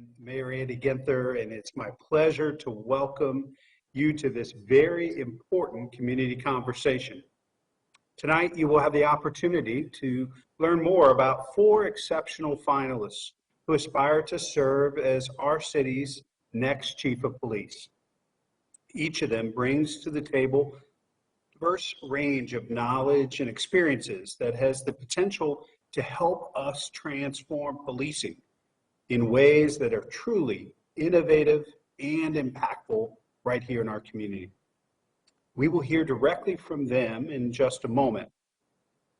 am Mayor Andy Ginther, and it's my pleasure to welcome you to this very important community conversation. Tonight, you will have the opportunity to learn more about 4 exceptional finalists who aspire to serve as our city's next chief of police. Each of them brings to the table a diverse range of knowledge and experiences that has the potential to help us transform policing in ways that are truly innovative and impactful right here in our community. We will hear directly from them in just a moment.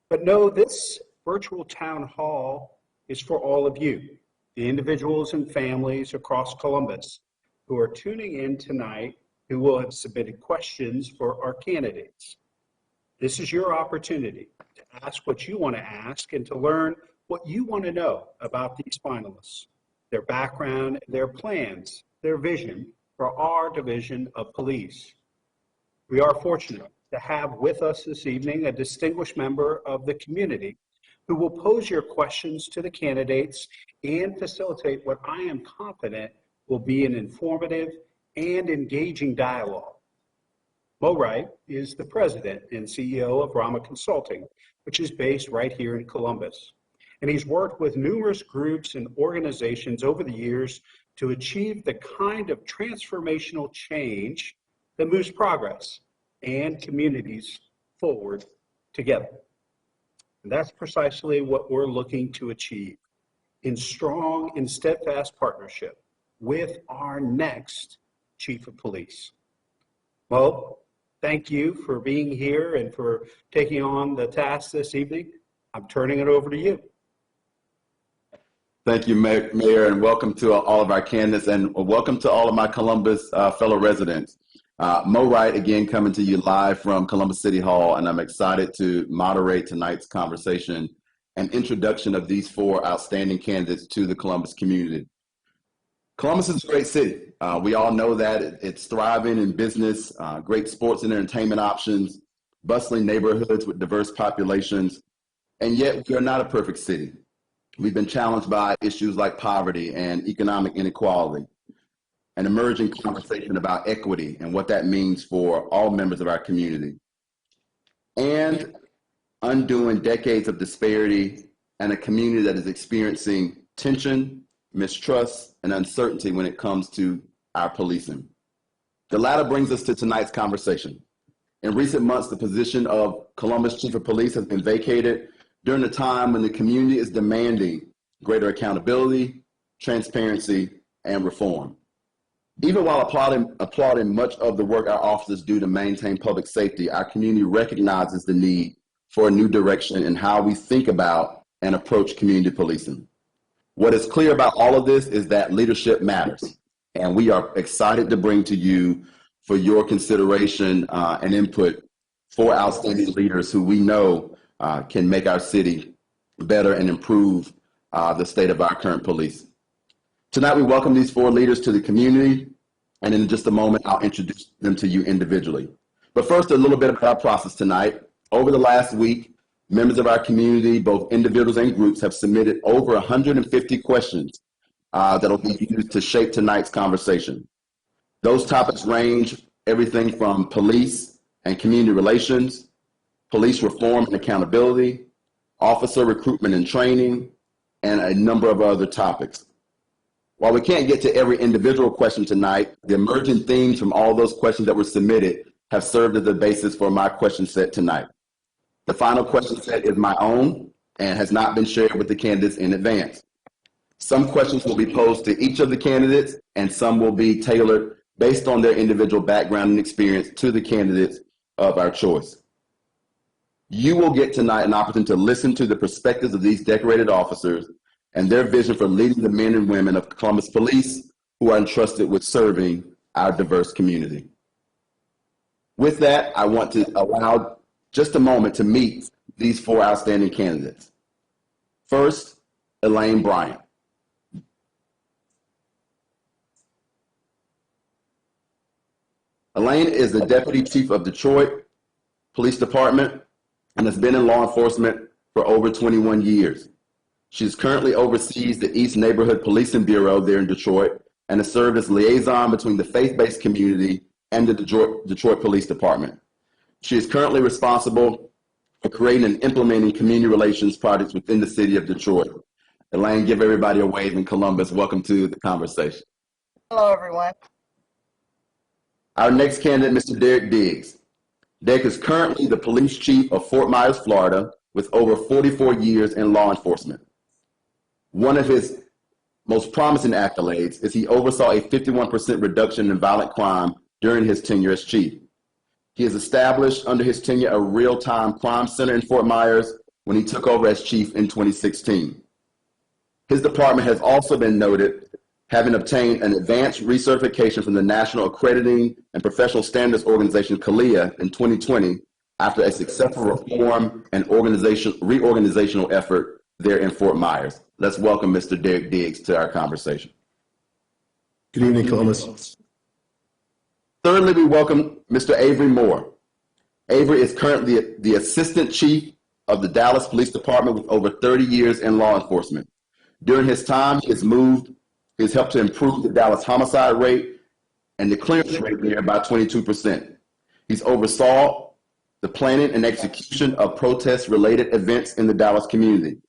But know this virtual town hall is for all of you, the individuals and families across Columbus who are tuning in tonight who will have submitted questions for our candidates. This is your opportunity to ask what you want to ask and to learn what you want to know about these finalists, their background, their plans, their vision for our division of police. We are fortunate to have with us this evening a distinguished member of the community who will pose your questions to the candidates and facilitate what I am confident will be an informative and engaging dialogue. Mo Wright is the president and CEO of Rama Consulting, which is based right here in Columbus. And he's worked with numerous groups and organizations over the years to achieve the kind of transformational change that moves progress and communities forward together. And that's precisely what we're looking to achieve in strong and steadfast partnership with our next chief of police. Mo, thank you for being here and for taking on the task this evening. I'm turning it over to you. Thank you, Mayor, and welcome to all of our candidates, and welcome to all of my Columbus fellow residents. Mo Wright, again, coming to you live from Columbus City Hall, and I'm excited to moderate tonight's conversation and introduction of these 4 outstanding candidates to the Columbus community. Columbus is a great city. We all know that. It's thriving in business, great sports and entertainment options, bustling neighborhoods with diverse populations, and yet we are not a perfect city. We've been challenged by issues like poverty and economic inequality, an emerging conversation about equity and what that means for all members of our community, and undoing decades of disparity and a community that is experiencing tension, mistrust, and uncertainty when it comes to our policing. The latter brings us to tonight's conversation. In recent months, the position of Columbus Chief of Police has been vacated during a time when the community is demanding greater accountability, transparency, and reform. Even while applauding much of the work our officers do to maintain public safety, our community recognizes the need for a new direction in how we think about and approach community policing. What is clear about all of this is that leadership matters, and we are excited to bring to you for your consideration and input 4 outstanding leaders who we know can make our city better and improve the state of our current police. Tonight, we welcome these 4 leaders to the community, and in just a moment, I'll introduce them to you individually. But first, a little bit about our process tonight. Over the last week, members of our community, both individuals and groups, have submitted over 150 questions that will be used to shape tonight's conversation. Those topics range everything from police and community relations, police reform and accountability, officer recruitment and training, and a number of other topics. While we can't get to every individual question tonight, the emerging themes from all those questions that were submitted have served as the basis for my question set tonight. The final question set is my own and has not been shared with the candidates in advance. Some questions will be posed to each of the candidates, and some will be tailored based on their individual background and experience to the candidates of our choice. You will get tonight an opportunity to listen to the perspectives of these decorated officers and their vision for leading the men and women of Columbus Police who are entrusted with serving our diverse community. With that, I want to allow just a moment to meet these 4 outstanding candidates. First, Elaine Bryant. Elaine is the Deputy Chief of Detroit Police Department and has been in law enforcement for over 21 years. She is currently oversees the East Neighborhood Policing Bureau there in Detroit and has served as liaison between the faith-based community and the Detroit Police Department. She is currently responsible for creating and implementing community relations projects within the city of Detroit. Elaine, give everybody a wave in Columbus. Welcome to the conversation. Hello, everyone. Our next candidate, Mr. Derek Diggs. Derek is currently the police chief of Fort Myers, Florida, with over 44 years in law enforcement. One of his most promising accolades is he oversaw a 51% reduction in violent crime during his tenure as chief. He has established under his tenure a real-time crime center in Fort Myers when he took over as chief in 2016. His department has also been noted having obtained an advanced recertification from the National Accrediting and Professional Standards Organization, CALIA, in 2020 after a successful reform and reorganizational effort there in Fort Myers. Let's welcome Mr. Derek Diggs to our conversation. Good evening, Columbus. Thirdly, we welcome Mr. Avery Moore. Avery is currently the Assistant Chief of the Dallas Police Department with over 30 years in law enforcement. During his time, he has helped to improve the Dallas homicide rate and the clearance rate there by 22%. He's oversaw the planning and execution of protest-related events in the Dallas community.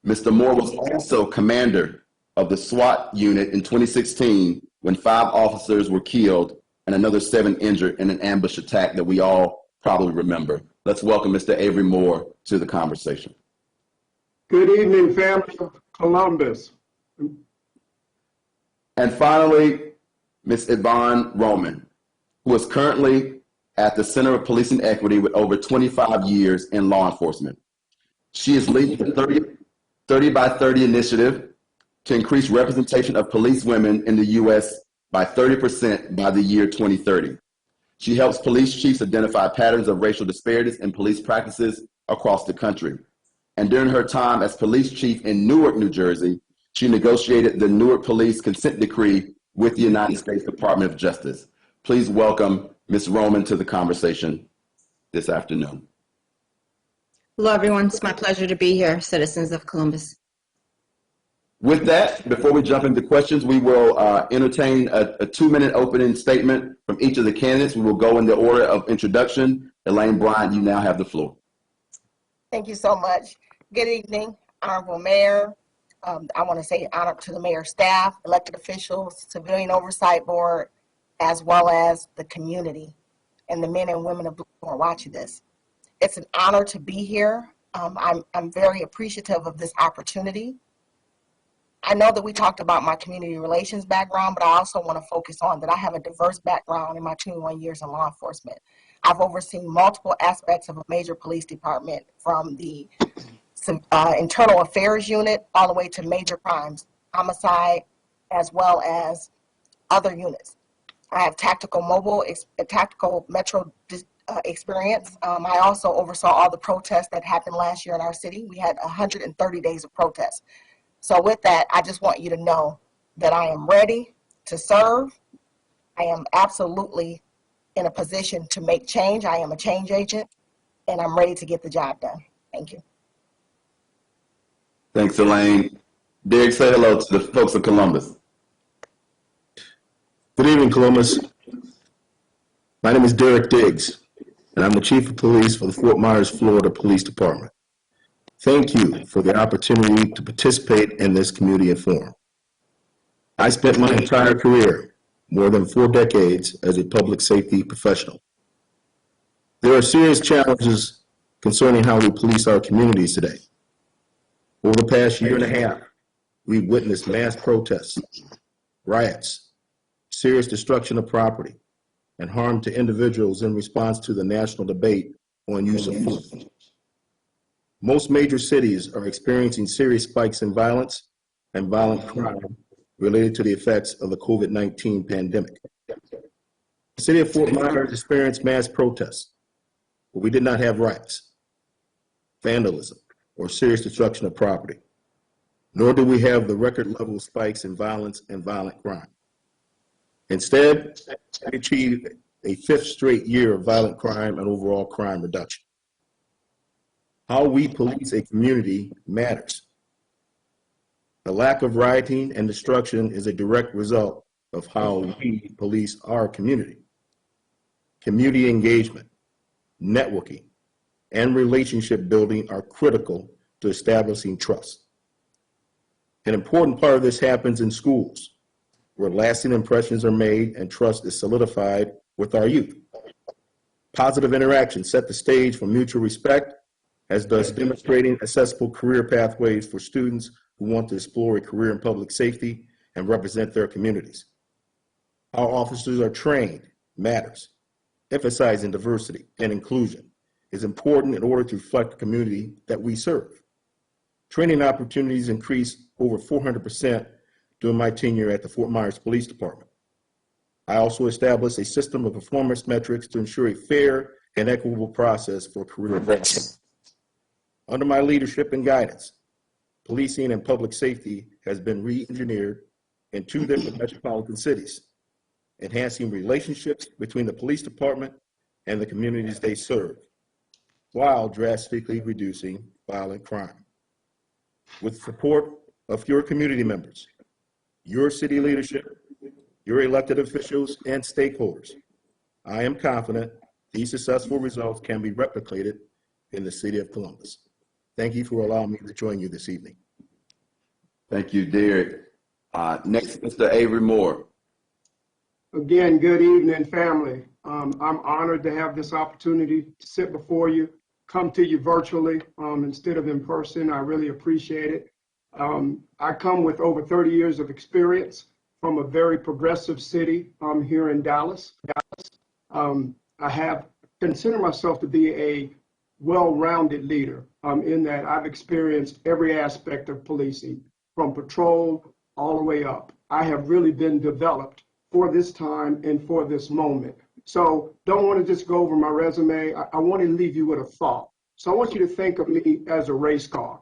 Mr. Moore was also commander of the SWAT unit in 2016 when 5 officers were killed and another 7 injured in an ambush attack that we all probably remember. Let's welcome Mr. Avery Moore to the conversation. Good evening, family of Columbus. And finally, Ms. Yvonne Roman, who is currently at the Center of Policing Equity with over 25 years in law enforcement. She is leading the 30 by 30 initiative to increase representation of police women in the U.S. by 30% by the year 2030. She helps police chiefs identify patterns of racial disparities in police practices across the country. And during her time as police chief in Newark, New Jersey, she negotiated the Newark Police Consent Decree with the United States Department of Justice. Please welcome Ms. Roman to the conversation this afternoon. Hello, everyone. It's my pleasure to be here, citizens of Columbus. With that, before we jump into questions, we will entertain a 2-minute opening statement from each of the candidates. We will go in the order of introduction. Elaine Bryant, you now have the floor. Thank you so much. Good evening, Honorable Mayor. I want to say honor to the mayor's staff, elected officials, Civilian Oversight Board, as well as the community and the men and women of blue who are watching this. It's an honor to be here. I'm very appreciative of this opportunity. I know that we talked about my community relations background, but I also want to focus on that I have a diverse background in my 21 years in law enforcement. I've overseen multiple aspects of a major police department, from the internal affairs unit all the way to major crimes, homicide, as well as other units. I have tactical metro experience. I also oversaw all the protests that happened last year in our city. We had 130 days of protests. So with that, I just want you to know that I am ready to serve. I am absolutely in a position to make change. I am a change agent, and I'm ready to get the job done. Thank you. Thanks, Elaine. Derek, say hello to the folks of Columbus. Good evening, Columbus. My name is Derek Diggs, and I'm the Chief of Police for the Fort Myers, Florida Police Department. Thank you for the opportunity to participate in this community forum. I spent my entire career, more than 4 decades, as a public safety professional. There are serious challenges concerning how we police our communities today. Over the past year and a half, we've witnessed mass protests, riots, serious destruction of property, and harm to individuals in response to the national debate on use of force. Most major cities are experiencing serious spikes in violence and violent crime related to the effects of the COVID-19 pandemic. The city of Fort Myers experienced mass protests, but we did not have riots, vandalism, or serious destruction of property, nor do we have the record level spikes in violence and violent crime. Instead, we achieved a 5th straight year of violent crime and overall crime reduction. How we police a community matters. The lack of rioting and destruction is a direct result of how we police our community. Community engagement, networking, and relationship building are critical to establishing trust. An important part of this happens in schools, where lasting impressions are made and trust is solidified with our youth. Positive interactions set the stage for mutual respect, as does demonstrating accessible career pathways for students who want to explore a career in public safety and represent their communities. Our officers are trained matters. Emphasizing diversity and inclusion is important in order to reflect the community that we serve. Training opportunities increased over 400% during my tenure at the Fort Myers Police Department. I also established a system of performance metrics to ensure a fair and equitable process for career advancement. Under my leadership and guidance, policing and public safety has been re-engineered in 2 different metropolitan cities, enhancing relationships between the police department and the communities they serve, while drastically reducing violent crime. With support of your community members, your city leadership, your elected officials, and stakeholders, I am confident these successful results can be replicated in the city of Columbus. Thank you for allowing me to join you this evening. Thank you, Derek. Next, Mr. Avery Moore. Again, good evening, family. I'm honored to have this opportunity to sit before you, come to you virtually instead of in person. I really appreciate it. I come with over 30 years of experience from a very progressive city here in Dallas. I have considered myself to be a well-rounded leader in that I've experienced every aspect of policing, from patrol all the way up. I have really been developed for this time and for this moment. So don't want to just go over my resume. I want to leave you with a thought. So I want you to think of me as a race car.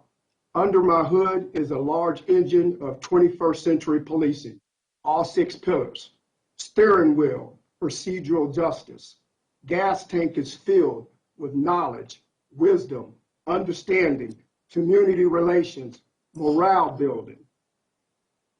Under my hood is a large engine of 21st century policing, all 6 pillars. Steering wheel, procedural justice. Gas tank is filled with knowledge, wisdom, understanding, community relations, morale building.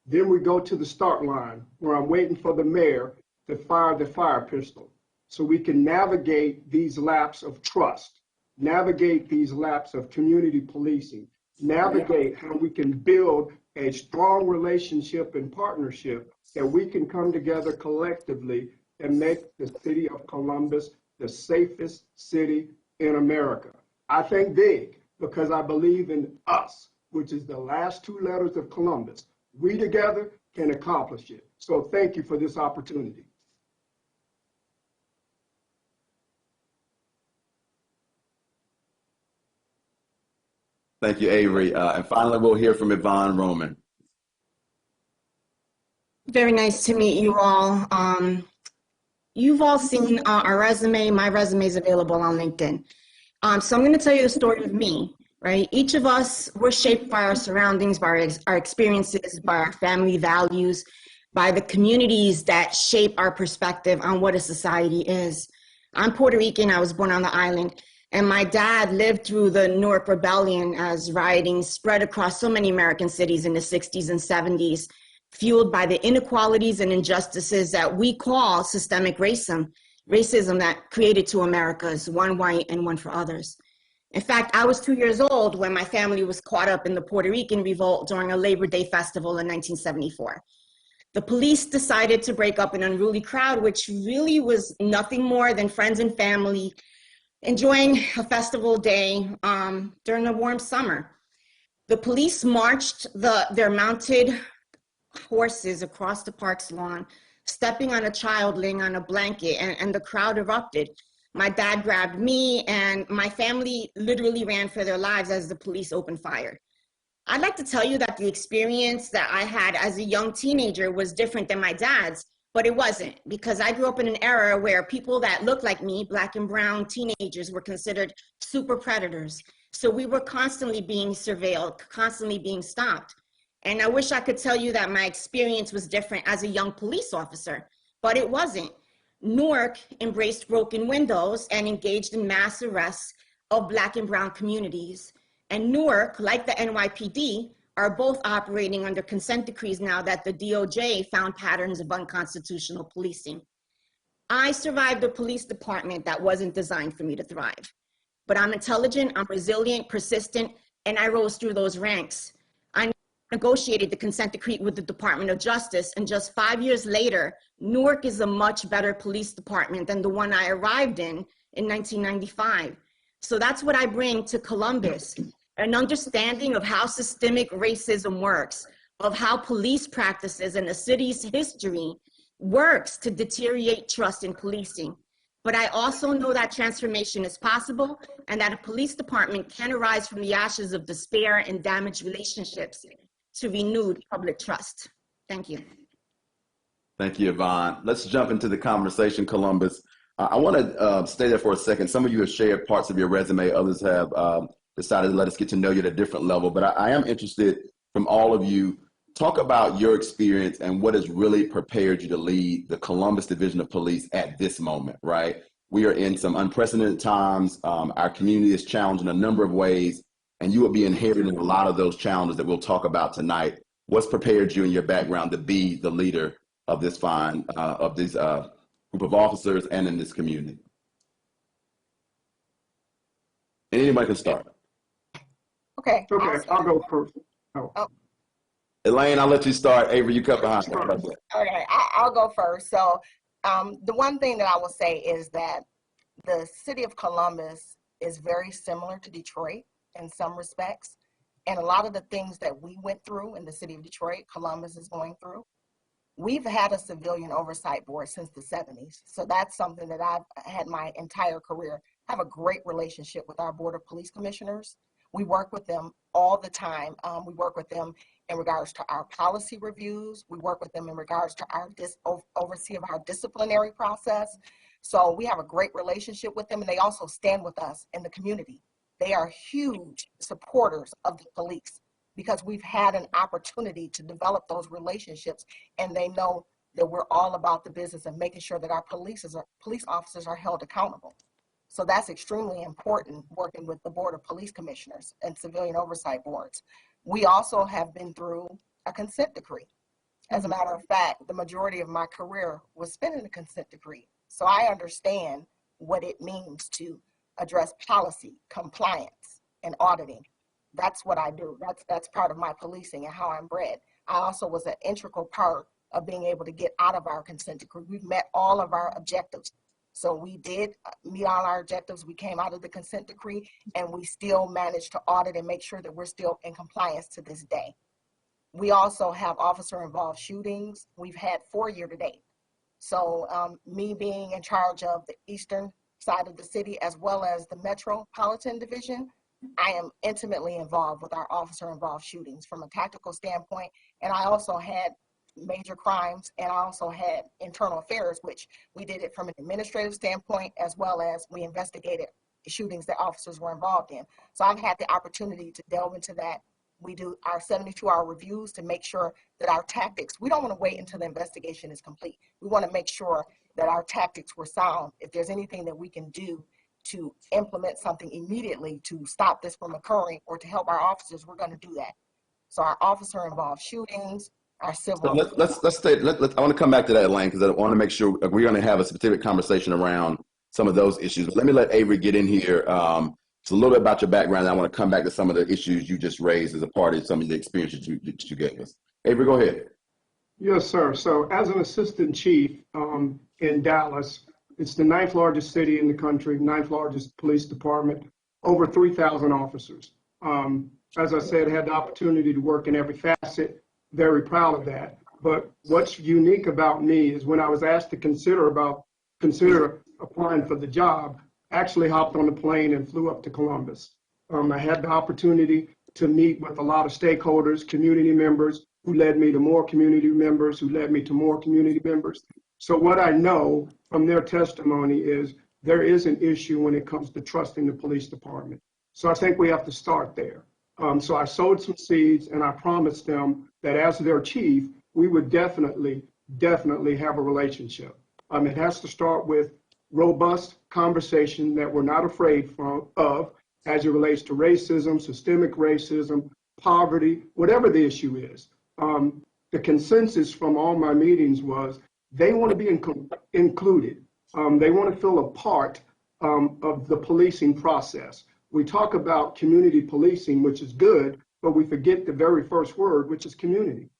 Then we go to the start line where I'm waiting for the mayor to fire the fire pistol so we can navigate these laps of trust, navigate these laps of community policing, navigate how we can build a strong relationship and partnership that we can come together collectively and make the city of Columbus the safest city in America. I think big because I believe in us, which is the last 2 letters of Columbus. We together can accomplish it. So thank you for this opportunity. Thank you, Avery. And finally, we'll hear from Yvonne Roman. Very nice to meet you all. You've all seen our resume. My resume is available on LinkedIn. So I'm going to tell you the story of me, right? Each of us, we're shaped by our surroundings, by our experiences, by our family values, by the communities that shape our perspective on what a society is. I'm Puerto Rican. I was born on the island. And my dad lived through the Newark Rebellion as rioting spread across so many American cities in the 60s and 70s, fueled by the inequalities and injustices that we call systemic racism that created 2 Americas, one white and one for others. In fact, I was 2 years old when my family was caught up in the Puerto Rican revolt during a Labor Day festival in 1974. The police decided to break up an unruly crowd, which really was nothing more than friends and family enjoying a festival day during the warm summer. The police marched their mounted horses across the park's lawn, stepping on a child laying on a blanket, and the crowd erupted. My dad grabbed me, and my family literally ran for their lives as the police opened fire. I'd like to tell you that the experience that I had as a young teenager was different than my dad's, but it wasn't, because I grew up in an era where people that looked like me, Black and brown teenagers, were considered super predators. So we were constantly being surveilled, constantly being stopped. And I wish I could tell you that my experience was different as a young police officer, but it wasn't. Newark embraced broken windows and engaged in mass arrests of Black and brown communities. And Newark, like the NYPD, are both operating under consent decrees now that the DOJ found patterns of unconstitutional policing. I survived a police department that wasn't designed for me to thrive, but I'm intelligent, I'm resilient, persistent, and I rose through those ranks. I negotiated the consent decree with the Department of Justice, and just 5 years later, Newark is a much better police department than the one I arrived in 1995. So that's what I bring to Columbus, an understanding of how systemic racism works, of how police practices and the city's history works to deteriorate trust in policing. But I also know that transformation is possible and that a police department can arise from the ashes of despair and damaged relationships to renewed public trust. Thank you. Thank you, Yvonne. Let's jump into the conversation, Columbus. I want to stay there for a second. Some of you have shared parts of your resume. Others have decided to let us get to know you at a different level. But I am interested from all of you, talk about your experience and what has really prepared you to lead the Columbus Division of Police at this moment, right? We are in some unprecedented times. Our community is challenged in a number of ways, and you will be inheriting a lot of those challenges that we'll talk about tonight. What's prepared you in your background to be the leader of this group of officers and in this community? Anybody can start. Okay. Okay, I'll go first. Oh. Elaine, I'll let you start. Avery, you cut behind. Okay, I'll go first. So the one thing that I will say is that the city of Columbus is very similar to Detroit in some respects. And a lot of the things that we went through in the city of Detroit, Columbus is going through. We've had a civilian oversight board since the 70s. So that's something that I've had my entire career. I have a great relationship with our Board of Police Commissioners. We work with them all the time. We work with them in regards to our policy reviews. We work with them in regards to our oversee of our disciplinary process. So we have a great relationship with them, and they also stand with us in the community. They are huge supporters of the police because we've had an opportunity to develop those relationships, and they know that we're all about the business of making sure that our police officers are held accountable. So that's extremely important, working with the Board of Police Commissioners and civilian oversight boards. We also have been through a consent decree. As a matter of fact, the majority of my career was spent in a consent decree. So I understand what it means to address policy, compliance, and auditing. That's what I do. That's part of my policing and how I'm bred. I also was an integral part of being able to get out of our consent decree. We've met all of our objectives. So we did meet all our objectives. We came out of the consent decree, and we still managed to audit and make sure that we're still in compliance to this day. We also have officer-involved shootings. We've had 4 year to date. So me being in charge of the eastern side of the city as well as the Metropolitan Division, I am intimately involved with our officer-involved shootings from a tactical standpoint. And I also had major crimes, and I also had internal affairs, which we did it from an administrative standpoint, as well as we investigated shootings that officers were involved in. So I've had the opportunity to delve into that. We do our 72-hour reviews to make sure that our tactics, we don't want to wait until the investigation is complete. We want to make sure that our tactics were sound. If there's anything that we can do to implement something immediately to stop this from occurring or to help our officers, we're going to do that. So our officer-involved shootings, our civil. So let's stay. I want to come back to that, Elaine, because I want to make sure we're going to have a specific conversation around some of those issues. But let me let Avery get in here. It's a little bit about your background. I want to come back to some of the issues you just raised as a part of some of the experiences you gave us. Avery, go ahead. Yes, sir. So as an assistant chief in Dallas, it's the 9th largest city in the country, 9th largest police department, over 3,000 officers. As I said, I had the opportunity to work in every facet. Very proud of that. But what's unique about me is when I was asked to consider applying for the job, I actually hopped on the plane and flew up to Columbus. I had the opportunity to meet with a lot of stakeholders, community members, who led me to more community members, who led me to more community members. So what I know from their testimony is there is an issue when it comes to trusting the police department. So I think we have to start there. So I sowed some seeds, and I promised them that as their chief, we would definitely have a relationship. It has to start with robust conversation that we're not afraid of as it relates to racism, systemic racism, poverty, whatever the issue is. The consensus from all my meetings was they want to be included. They want to feel a part of the policing process. We talk about community policing, which is good, but we forget the very first word, which is community.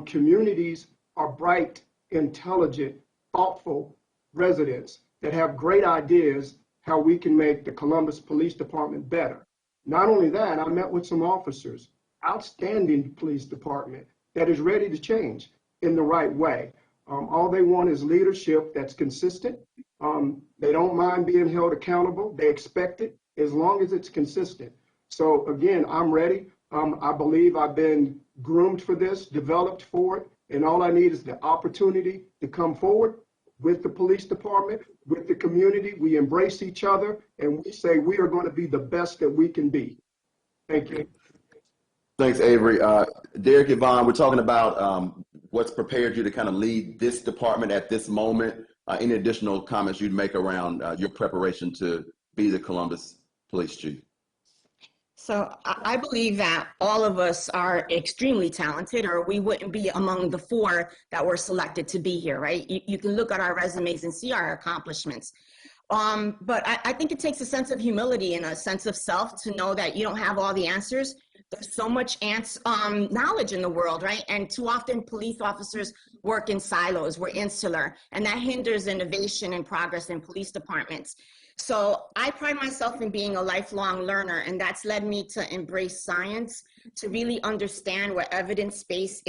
Communities are bright, intelligent, thoughtful residents that have great ideas how we can make the Columbus Police Department better. Not only that, I met with some officers, outstanding police department that is ready to change in the right way. All they want is leadership that's consistent. They don't mind being held accountable. They expect it as long as it's consistent. So again, I'm ready. I believe I've been groomed for this, developed for it, and all I need is the opportunity to come forward with the police department, with the community. We embrace each other, and we say we are going to be the best that we can be. Thank you. Thanks, Avery. Derek, Yvonne, we're talking about what's prepared you to kind of lead this department at this moment. Any additional comments you'd make around your preparation to be the Columbus Police Chief? So I believe that all of us are extremely talented, or we wouldn't be among the 4 that were selected to be here, right? You can look at our resumes and see our accomplishments. But I think it takes a sense of humility and a sense of self to know that you don't have all the answers. There's so much knowledge in the world, right? And too often police officers work in silos, we're insular, and that hinders innovation and progress in police departments. So I pride myself in being a lifelong learner, and that's led me to embrace science, to really understand what evidence-based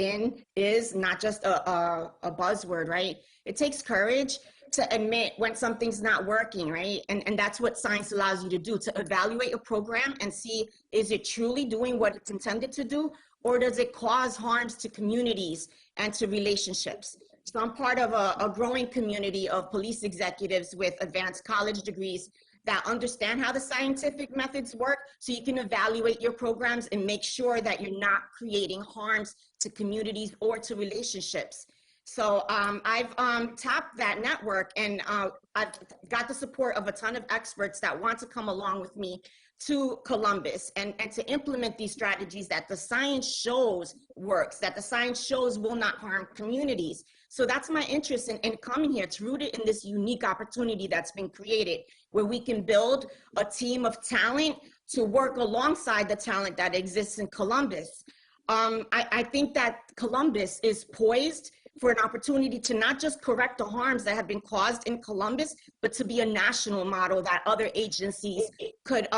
is, not just a buzzword, right? It takes courage to admit when something's not working, right? And that's what science allows you to do, to evaluate a program and see, is it truly doing what it's intended to do, or does it cause harms to communities and to relationships? So I'm part of a growing community of police executives with advanced college degrees that understand how the scientific methods work, so you can evaluate your programs and make sure that you're not creating harms to communities or to relationships. So I've tapped that network, and I've got the support of a ton of experts that want to come along with me to Columbus and to implement these strategies that the science shows works, that the science shows will not harm communities. So that's my interest in coming here. It's rooted in this unique opportunity that's been created, where we can build a team of talent to work alongside the talent that exists in Columbus. I think that Columbus is poised for an opportunity to not just correct the harms that have been caused in Columbus, but to be a national model that other agencies could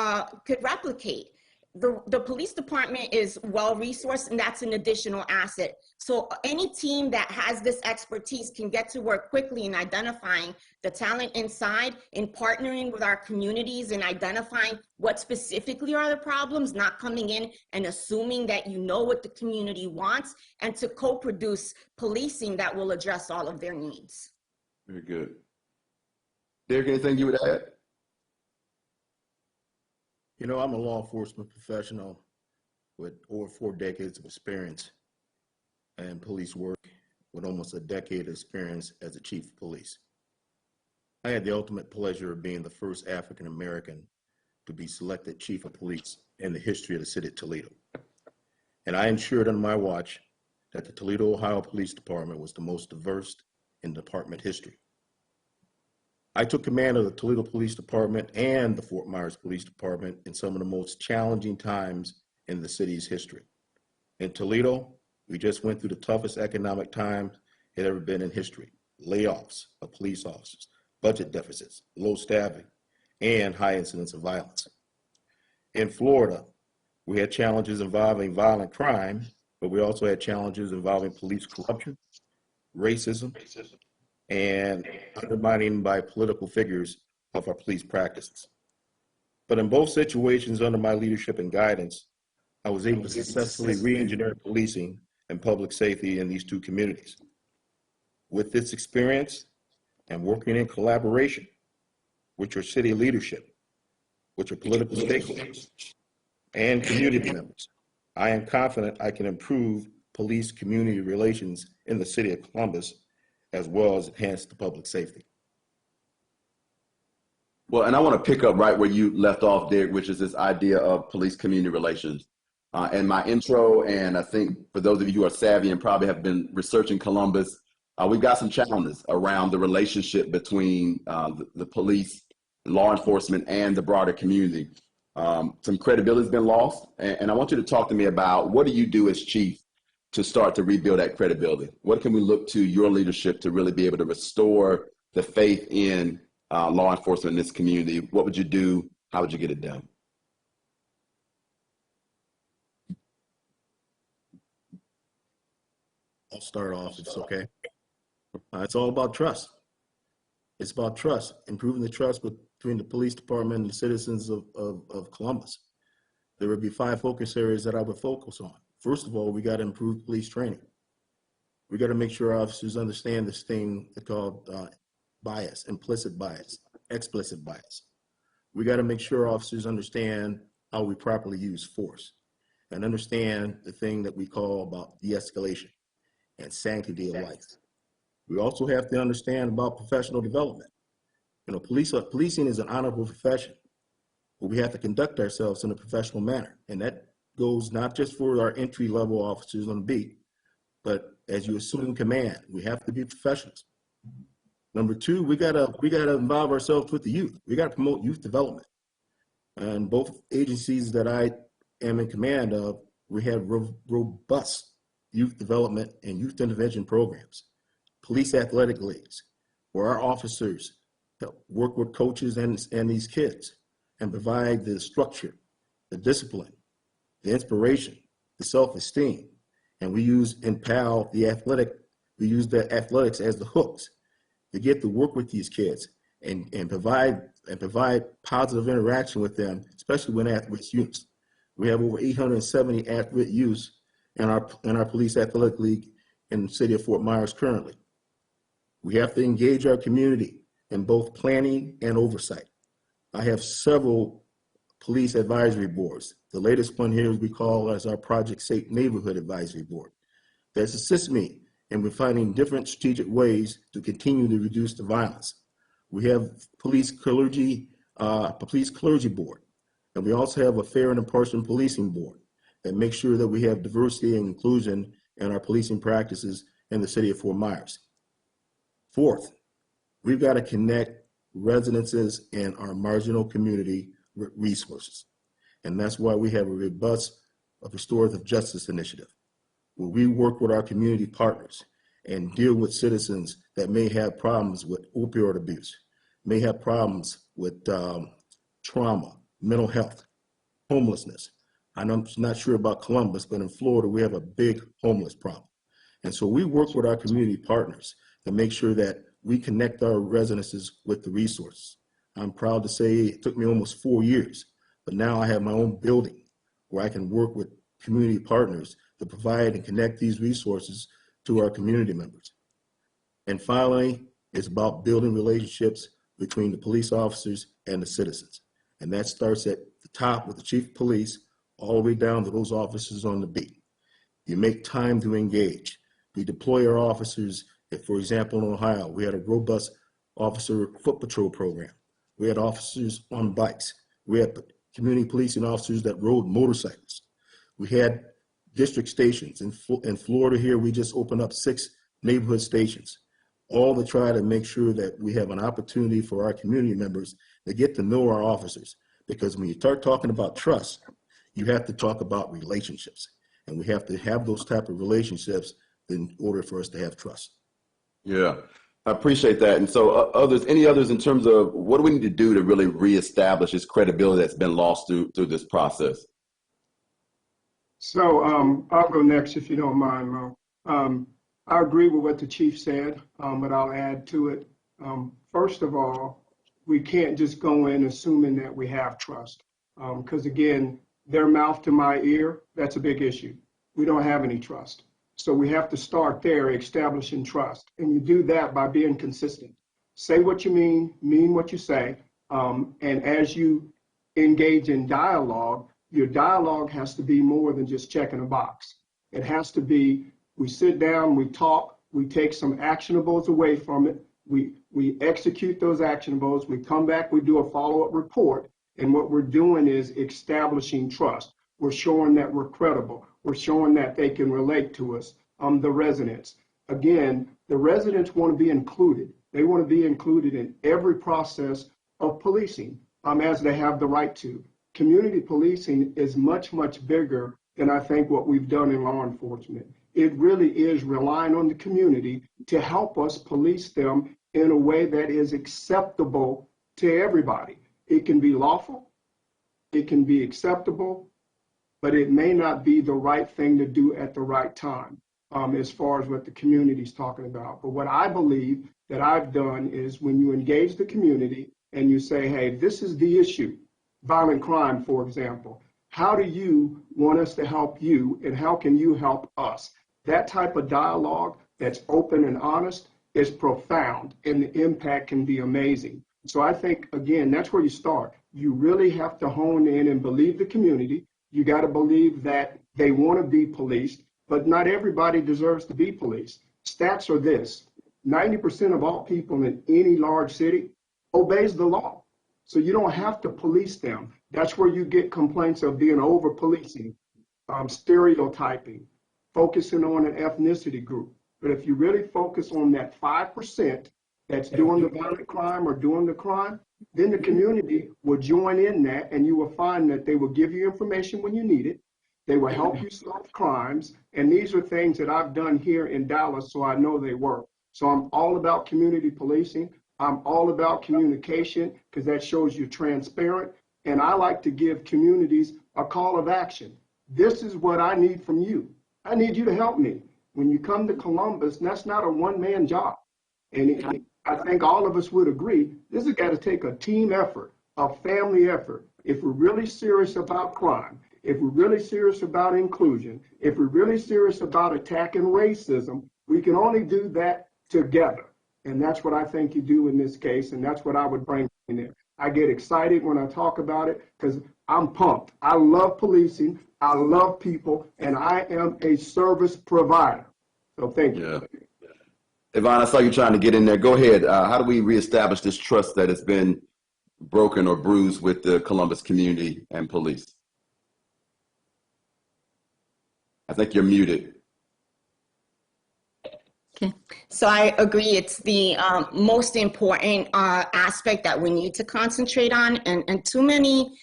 replicate. The police department is well-resourced, and that's an additional asset. So any team that has this expertise can get to work quickly in identifying the talent inside, in partnering with our communities and identifying what specifically are the problems, not coming in and assuming that you know what the community wants, and to co-produce policing that will address all of their needs. Very good. Derek, anything you would add? You know, I'm a law enforcement professional with over 4 decades of experience in police work, with almost a decade of experience as a chief of police. I had the ultimate pleasure of being the first African American to be selected chief of police in the history of the city of Toledo. And I ensured on my watch that the Toledo, Ohio Police Department was the most diverse in department history. I took command of the Toledo Police Department and the Fort Myers Police Department in some of the most challenging times in the city's history. In Toledo, we just went through the toughest economic times it had ever been in history. Layoffs of police officers, budget deficits, low staffing, and high incidence of violence. In Florida, we had challenges involving violent crime, but we also had challenges involving police corruption, racism, and undermining by political figures of our police practices. But in both situations, under my leadership and guidance, I was able to successfully re-engineer policing and public safety in these 2 communities. With this experience and working in collaboration with your city leadership, with your political stakeholders, and community members, I am confident I can improve police-community relations in the city of Columbus, as well as enhance the public safety. Well, and I want to pick up right where you left off, Derek, which is this idea of police-community relations. In my intro, and I think for those of you who are savvy and probably have been researching Columbus, we've got some challenges around the relationship between the police, law enforcement, and the broader community. Some credibility has been lost, and I want you to talk to me about what do you do as chief to start to rebuild that credibility? What can we look to your leadership to really be able to restore the faith in law enforcement in this community? What would you do? How would you get it done? I'll start off if it's okay. It's all about trust. It's about trust, improving the trust between the police department and the citizens of Columbus. There would be 5 focus areas that I would focus on. First of all, we got to improve police training. We got to make sure our officers understand this thing called bias, implicit bias, explicit bias. We got to make sure officers understand how we properly use force and understand the thing that we call about de-escalation and sanctity of life. We also have to understand about professional development. You know, policing is an honorable profession, but we have to conduct ourselves in a professional manner. And that goes not just for our entry-level officers on the beat, but as you assume command, we have to be professionals. Number 2, we gotta involve ourselves with the youth. We gotta promote youth development. And both agencies that I am in command of, we have robust youth development and youth intervention programs, police athletic leagues, where our officers help work with coaches and these kids and provide the structure, the discipline, the inspiration, the self-esteem. And we use we use the athletics as the hooks to get to work with these kids and provide positive interaction with them, especially when at-risk youths. We have over 870 at-risk youths in our police athletic league in the city of Fort Myers currently. We have to engage our community in both planning and oversight. I have several police advisory boards. The latest one here we call as our Project Safe Neighborhood Advisory Board that assists me in finding different strategic ways to continue to reduce the violence. We have police clergy board, and we also have a fair and impartial policing board that makes sure that we have diversity and inclusion in our policing practices in the city of Fort Myers. Fourth, we've got to connect residences in our marginal community with resources. And that's why we have a robust restorative justice initiative, where we work with our community partners and deal with citizens that may have problems with opioid abuse, may have problems with trauma, mental health, homelessness. I'm not sure about Columbus, but in Florida, we have a big homeless problem. And so we work with our community partners to make sure that we connect our residences with the resources. I'm proud to say it took me almost 4 years, but now I have my own building where I can work with community partners to provide and connect these resources to our community members. And finally, it's about building relationships between the police officers and the citizens. And that starts at the top with the chief of police all the way down to those officers on the beat. You make time to engage. We deploy our officers. If, for example, in Ohio, we had a robust officer foot patrol program. We had officers on bikes. We had community policing officers that rode motorcycles. We had district stations. In Florida here, we just opened up 6 neighborhood stations, all to try to make sure that we have an opportunity for our community members to get to know our officers. Because when you start talking about trust, you have to talk about relationships. And we have to have those type of relationships in order for us to have trust. Yeah, I appreciate that. And so any others in terms of what do we need to do to really reestablish this credibility that's been lost through this process? So I'll go next if you don't mind, Mo. I agree with what the chief said, but I'll add to it. First of all, we can't just go in assuming that we have trust. Because again, their mouth to my ear, that's a big issue. We don't have any trust. So we have to start there, establishing trust. And you do that by being consistent. Say what you mean what you say. And as you engage in dialogue, your dialogue has to be more than just checking a box. It has to be, we sit down, we talk, we take some actionables away from it. We execute those actionables. We come back, we do a follow-up report. And what we're doing is establishing trust. We're showing that we're credible. We're showing that they can relate to us, the residents. Again, the residents want to be included. They want to be included in every process of policing, as they have the right to. Community policing is much, much bigger than I think what we've done in law enforcement. It really is relying on the community to help us police them in a way that is acceptable to everybody. It can be lawful, it can be acceptable, but it may not be the right thing to do at the right time, as far as what the community is talking about. But what I believe that I've done is when you engage the community and you say, hey, this is the issue, violent crime, for example, how do you want us to help you and how can you help us? That type of dialogue that's open and honest is profound and the impact can be amazing. So I think, again, that's where you start. You really have to hone in and believe the community. You got to believe that they want to be policed, but not everybody deserves to be policed. Stats are this: 90% of all people in any large city obeys the law. So you don't have to police them. That's where you get complaints of being over policing, stereotyping, focusing on an ethnicity group. But if you really focus on that 5% that's doing the violent crime or doing the crime, then the community will join in that, and you will find that they will give you information when you need it. They will help you solve crimes. And these are things that I've done here in Dallas, so I know they work. So I'm all about community policing. I'm all about communication because that shows you're transparent. And I like to give communities a call of action. This is what I need from you. I need you to help me. When you come to Columbus, that's not a one-man job. And I think all of us would agree, this has got to take a team effort, a family effort. If we're really serious about crime, if we're really serious about inclusion, if we're really serious about attacking racism, we can only do that together. And that's what I think you do in this case, and that's what I would bring in there. I get excited when I talk about it because I'm pumped. I love policing, I love people, and I am a service provider. So thank you. Yeah. Yvonne, I saw you trying to get in there. Go ahead. How do we reestablish this trust that has been broken or bruised with the Columbus community and police? I think you're muted. Okay, so I agree. It's the most important aspect that we need to concentrate on, and too many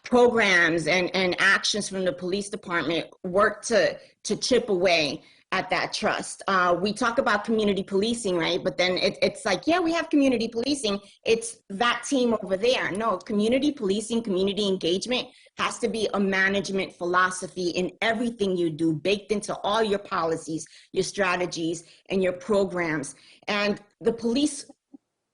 programs and actions from the police department work to chip away at that trust. We talk about community policing, right? But then it's like, yeah, we have community policing. It's that team over there. No, community policing, community engagement has to be a management philosophy in everything you do, baked into all your policies, your strategies, and your programs. And the police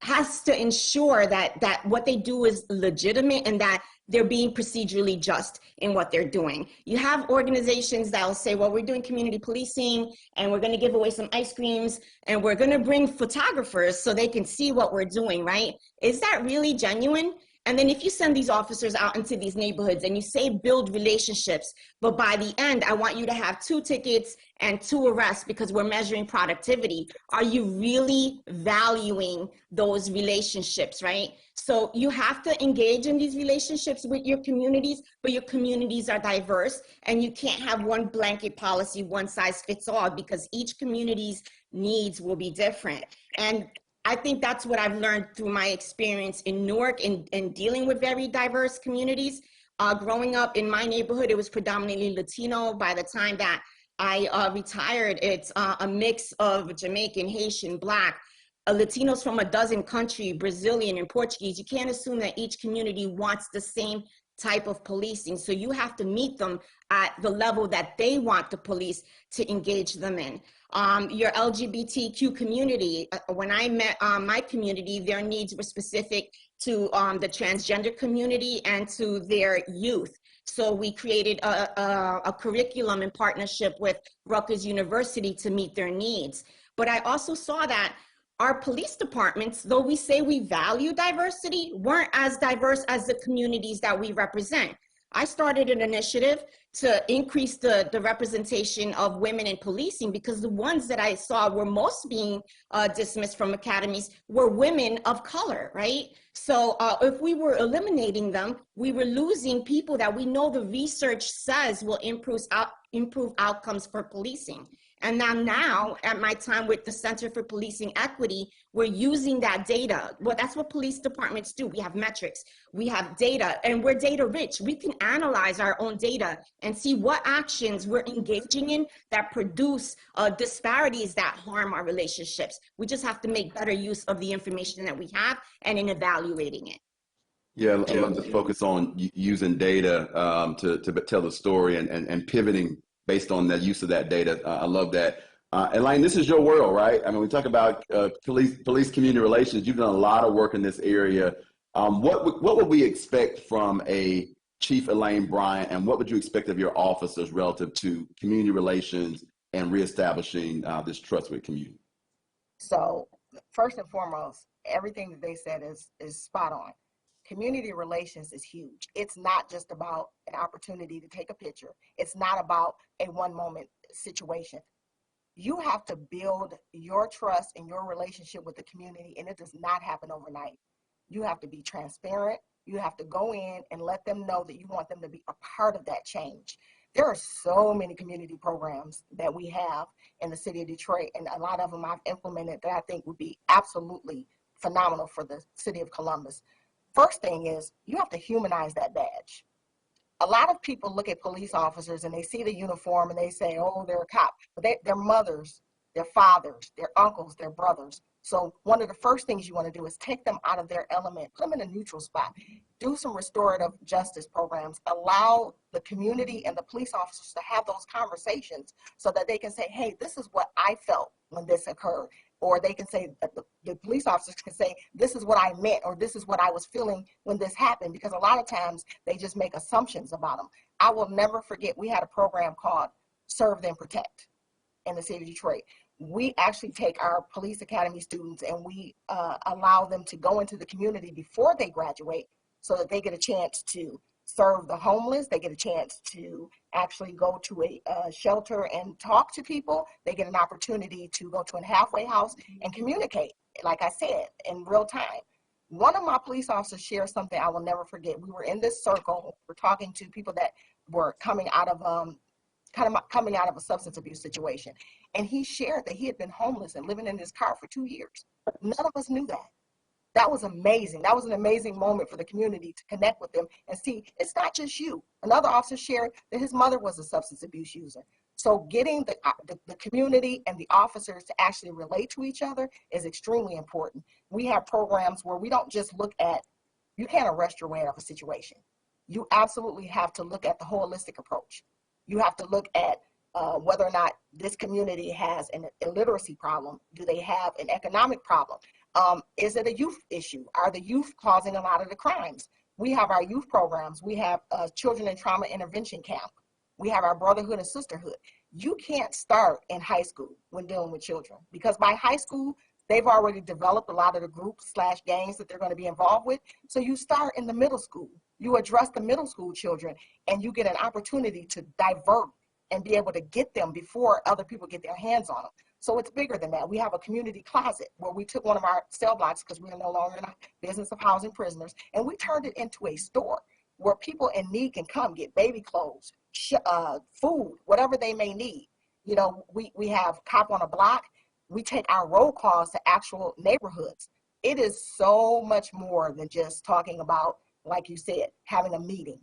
has to ensure that what they do is legitimate and that they're being procedurally just in what they're doing. You have organizations that will say, well, we're doing community policing and we're gonna give away some ice creams and we're gonna bring photographers so they can see what we're doing, right? Is that really genuine? And then if you send these officers out into these neighborhoods and you say build relationships, but by the end, I want you to have 2 tickets and 2 arrests because we're measuring productivity. Are you really valuing those relationships, right? So you have to engage in these relationships with your communities, but your communities are diverse and you can't have one blanket policy, one size fits all, because each community's needs will be different. And I think that's what I've learned through my experience in Newark in dealing with very diverse communities. Growing up in my neighborhood, it was predominantly Latino. By the time that I retired, it's a mix of Jamaican, Haitian, Black, Latinos from a dozen countries, Brazilian and Portuguese. You can't assume that each community wants the same type of policing. So you have to meet them at the level that they want the police to engage them in. Your LGBTQ community, when I met my community, their needs were specific to the transgender community and to their youth. So we created a curriculum in partnership with Rutgers University to meet their needs. But I also saw that our police departments, though we say we value diversity, weren't as diverse as the communities that we represent. I started an initiative to increase the representation of women in policing, because the ones that I saw were most being dismissed from academies were women of color, right? So if we were eliminating them, we were losing people that we know the research says will improve outcomes for policing. And now, at my time with the Center for Policing Equity, we're using that data. Well, that's what police departments do. We have metrics, we have data, and we're data rich. We can analyze our own data and see what actions we're engaging in that produce disparities that harm our relationships. We just have to make better use of the information that we have and in evaluating it. Yeah, I love to focus on using data to tell the story and pivoting based on the use of that data. I love that. Elaine, this is your world, right? I mean, we talk about police community relations. You've done a lot of work in this area. What would we expect from a Chief Elaine Bryant, and what would you expect of your officers relative to community relations and reestablishing this trust with community? So first and foremost, everything that they said is spot on. Community relations is huge. It's not just about an opportunity to take a picture. It's not about a one moment situation. You have to build your trust and your relationship with the community, and it does not happen overnight. You have to be transparent. You have to go in and let them know that you want them to be a part of that change. There are so many community programs that we have in the city of Detroit, and a lot of them I've implemented that I think would be absolutely phenomenal for the city of Columbus. First thing is you have to humanize that badge. A lot of people look at police officers and they see the uniform and they say, oh, they're a cop. But they're mothers, their fathers, their uncles, their brothers. So one of the first things you want to do is take them out of their element, put them in a neutral spot, do some restorative justice programs, allow the community and the police officers to have those conversations so that they can say, hey, this is what I felt when this occurred. Or they can say, the police officers can say, this is what I meant, or this is what I was feeling when this happened, because a lot of times they just make assumptions about them. I will never forget, we had a program called Serve Then Protect in the city of Detroit. We actually take our police academy students and we allow them to go into the community before they graduate so that they get a chance to serve the homeless. They get a chance to actually go to a shelter and talk to people. They get an opportunity to go to a halfway house and communicate, like I said, in real time. One of my police officers shared something I will never forget. We were in this circle, we're talking to people that were coming out of a substance abuse situation. And he shared that he had been homeless and living in his car for 2 years. None of us knew that. That was amazing. That was an amazing moment for the community to connect with them and see it's not just you. Another officer shared that his mother was a substance abuse user. So getting the community and the officers to actually relate to each other is extremely important. We have programs where we don't just look at, you can't arrest your way out of a situation. You absolutely have to look at the holistic approach. You have to look at whether or not this community has an illiteracy problem. Do they have an economic problem? Is it a youth issue? Are the youth causing a lot of the crimes? We have our youth programs. We have children in trauma intervention camp. We have our brotherhood and sisterhood. You can't start in high school when dealing with children, because by high school, they've already developed a lot of the groups / gangs that they're going to be involved with. So you start in the middle school. You address the middle school children and you get an opportunity to divert and be able to get them before other people get their hands on them. So it's bigger than that. We have a community closet where we took one of our cell blocks, because we are no longer in the business of housing prisoners, and we turned it into a store where people in need can come get baby clothes, food, whatever they may need. You know, we have Cop on a Block. We take our roll calls to actual neighborhoods. It is so much more than just talking about, like you said, having a meeting.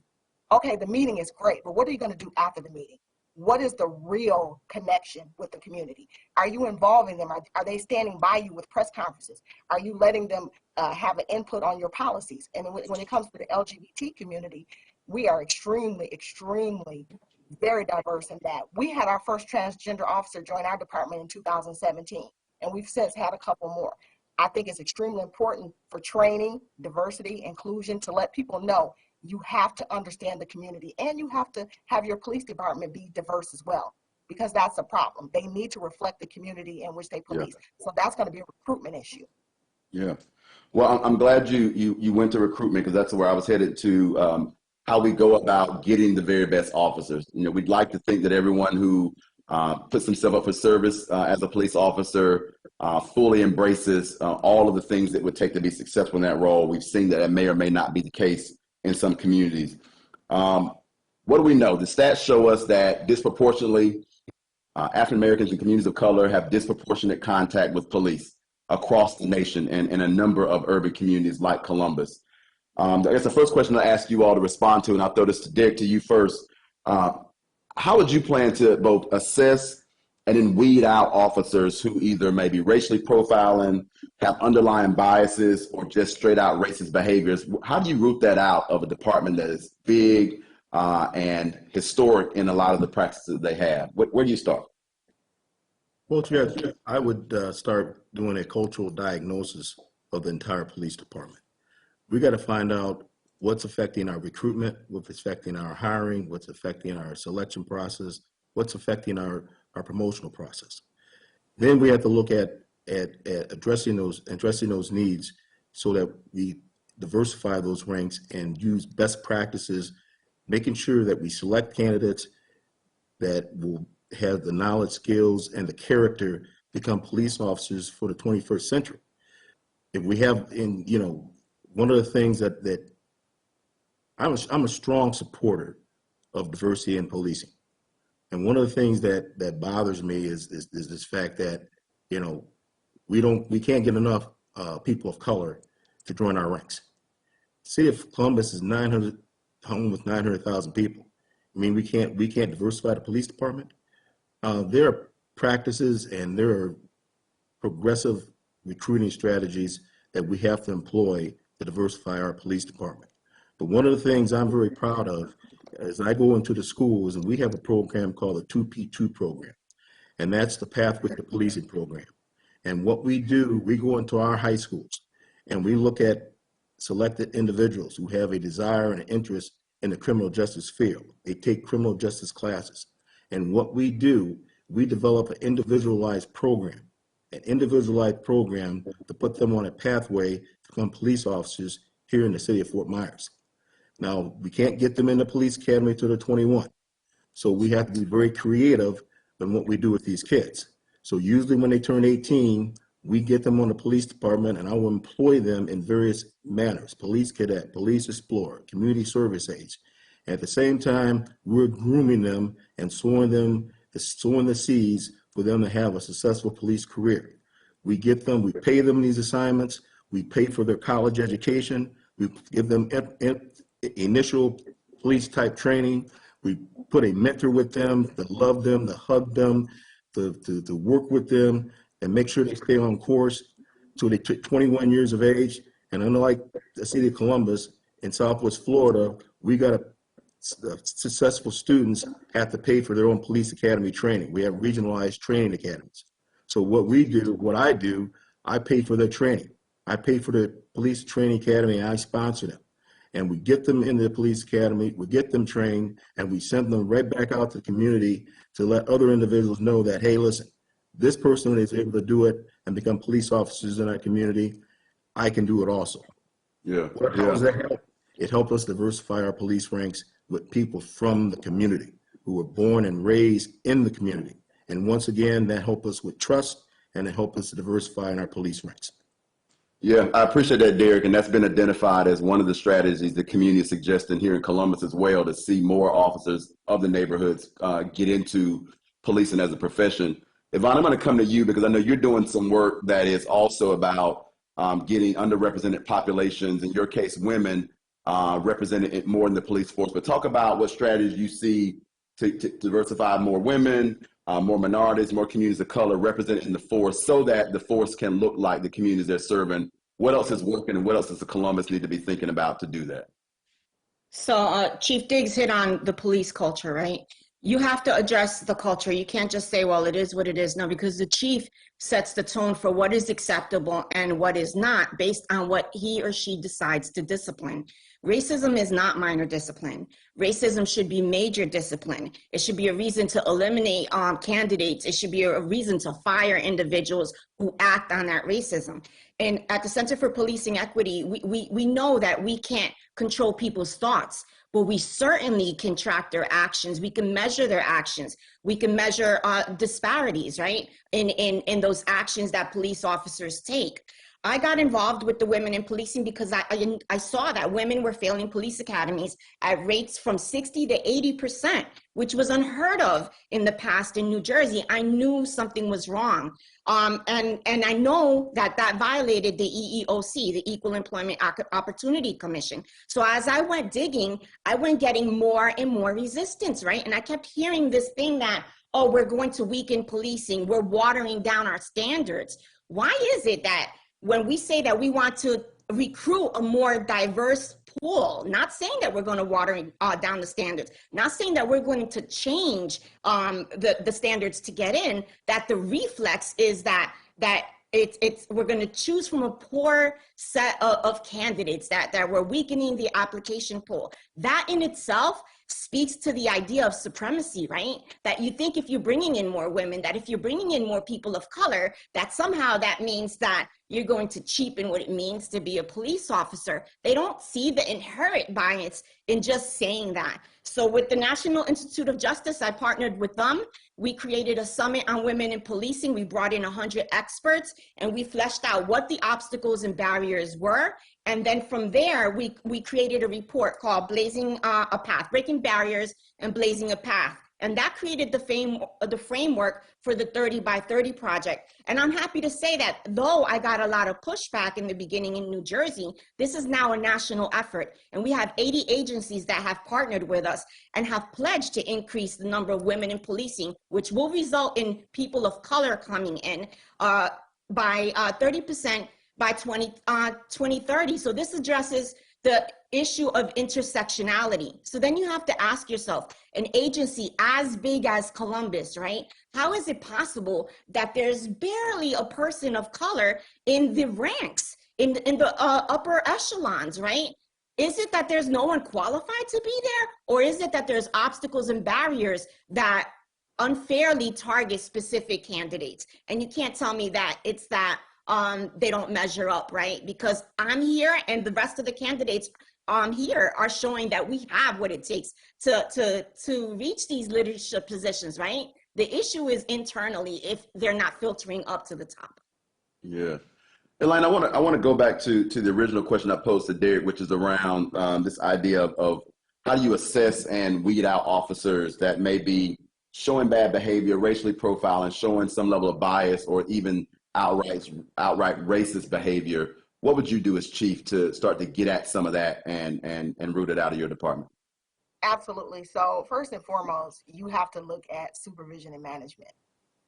Okay, the meeting is great, but what are you going to do after the meeting? What is the real connection with the community? Are you involving them? Are they standing by you with press conferences? Are you letting them have an input on your policies? And when it comes to the LGBT community, we are extremely, extremely very diverse in that. We had our first transgender officer join our department in 2017, and we've since had a couple more. I think it's extremely important for training, diversity, inclusion, to let people know you have to understand the community, and you have to have your police department be diverse as well, because that's a problem. They need to reflect the community in which they police. Yeah. So that's going to be a recruitment issue. Yeah. Well, I'm glad you went to recruitment, because that's where I was headed to. how we go about getting the very best officers. We'd like to think that everyone who puts themselves up for service as a police officer fully embraces all of the things that would take to be successful in that role. We've seen that may or may not be the case in some communities. What do we know? The stats show us that disproportionately African Americans and communities of color have disproportionate contact with police across the nation and in a number of urban communities like Columbus. I guess the first question I'll ask you all to respond to, and I'll throw this to Derek, to you first. How would you plan to both assess and then weed out officers who either may be racially profiling, have underlying biases, or just straight out racist behaviors? How do you root that out of a department that is big and historic in a lot of the practices they have? Where do you start? Well, Jeff, I would start doing a cultural diagnosis of the entire police department. We got to find out what's affecting our recruitment, what's affecting our hiring, what's affecting our selection process, what's affecting our promotional process. Then we have to look at addressing those needs so that we diversify those ranks and use best practices, making sure that we select candidates that will have the knowledge, skills, and the character to become police officers for the 21st century. If we have, one of the things that I'm a strong supporter of diversity in policing. And one of the things that bothers me is this fact that, we can't get enough people of color to join our ranks. The city of Columbus is home with 900,000 people. I mean, we can't diversify the police department. There are practices and there are progressive recruiting strategies that we have to employ to diversify our police department. But one of the things I'm very proud of is I go into the schools and we have a program called the 2P2 program, and that's the Pathway to Policing program. And what we do, we go into our high schools and we look at selected individuals who have a desire and an interest in the criminal justice field. They take criminal justice classes. And what we do, we develop an individualized program to put them on a pathway to become police officers here in the city of Fort Myers. Now, we can't get them in the police academy till they're 21. So we have to be very creative in what we do with these kids. So usually when they turn 18, we get them on the police department and I will employ them in various manners: police cadet, police explorer, community service aides. At the same time, we're grooming them and sowing the seeds for them to have a successful police career. We pay them these assignments, we pay for their college education, we give them initial police type training, we put a mentor with them to love them, to hug them, to work with them and make sure they stay on course till they took 21 years of age. And unlike the city of Columbus in Southwest Florida, we got successful students have to pay for their own police academy training. We have regionalized training academies. So what I do, I pay for their training. I pay for the police training academy and I sponsor them. And we get them into the police academy, we get them trained, and we send them right back out to the community to let other individuals know that, hey, listen, this person is able to do it and become police officers in our community. I can do it also. Yeah. How does that help? It helps us diversify our police ranks with people from the community who were born and raised in the community. And once again, that helps us with trust and it helps us to diversify in our police ranks. Yeah, I appreciate that, Derek. And that's been identified as one of the strategies the community is suggesting here in Columbus as well, to see more officers of the neighborhoods get into policing as a profession. Yvonne, I'm going to come to you because I know you're doing some work that is also about getting underrepresented populations, in your case, women, represented more in the police force. But talk about what strategies you see to diversify more women, more minorities, more communities of color represented in the force so that the force can look like the communities they're serving. What else is working and what else does the Columbus need to be thinking about to do that? So Chief Diggs hit on the police culture, right? You have to address the culture. You can't just say, well, it is what it is. No, because the chief sets the tone for what is acceptable and what is not based on what he or she decides to discipline. Racism is not minor discipline. Racism should be major discipline. It should be a reason to eliminate candidates. It should be a reason to fire individuals who act on that racism. And at the Center for Policing Equity, we know that we can't control people's thoughts, but we certainly can track their actions. We can measure their actions. We can measure disparities, right, in those actions that police officers take. I got involved with the Women in Policing because I saw that women were failing police academies at rates from 60 to 80%, which was unheard of in the past in New Jersey. I knew something was wrong. And I know that violated the EEOC, the Equal Employment Opportunity Commission. So as I went digging, I went getting more and more resistance, right? And I kept hearing this thing that, oh, we're going to weaken policing, we're watering down our standards. Why is it that when we say that we want to recruit a more diverse pool, not saying that we're going to water down the standards, not saying that we're going to change the standards to get in, that the reflex is that we're going to choose from a poor set of candidates, that we're weakening the application pool. That in itself speaks to the idea of supremacy, right? That you think if you're bringing in more women, that if you're bringing in more people of color, that somehow that means that you're going to cheapen what it means to be a police officer. They don't see the inherent bias in just saying that. So with the National Institute of Justice, I partnered with them. We created a summit on women in policing. We brought in 100 experts and we fleshed out what the obstacles and barriers were. And then from there, we created a report called Blazing a Path, Breaking Barriers and Blazing a Path. And that created the framework for the 30 by 30 project. And I'm happy to say that though I got a lot of pushback in the beginning in New Jersey, this is now a national effort. And we have 80 agencies that have partnered with us and have pledged to increase the number of women in policing, which will result in people of color coming in by 30% by 2030. So this addresses the issue of intersectionality. So then you have to ask yourself, an agency as big as Columbus, right? How is it possible that there's barely a person of color in the ranks, in the upper echelons, right? Is it that there's no one qualified to be there? Or is it that there's obstacles and barriers that unfairly target specific candidates? And you can't tell me that it's that they don't measure up, right? Because I'm here and the rest of the candidates here are showing that we have what it takes to reach these leadership positions, right? The issue is internally if they're not filtering up to the top. Yeah. Elaine, I want to go back to the original question I posed to Derek, which is around this idea of how do you assess and weed out officers that may be showing bad behavior, racially profiling, showing some level of bias, or even outright racist behavior. What would you do as chief to start to get at some of that and root it out of your department? Absolutely. So first and foremost, you have to look at supervision and management.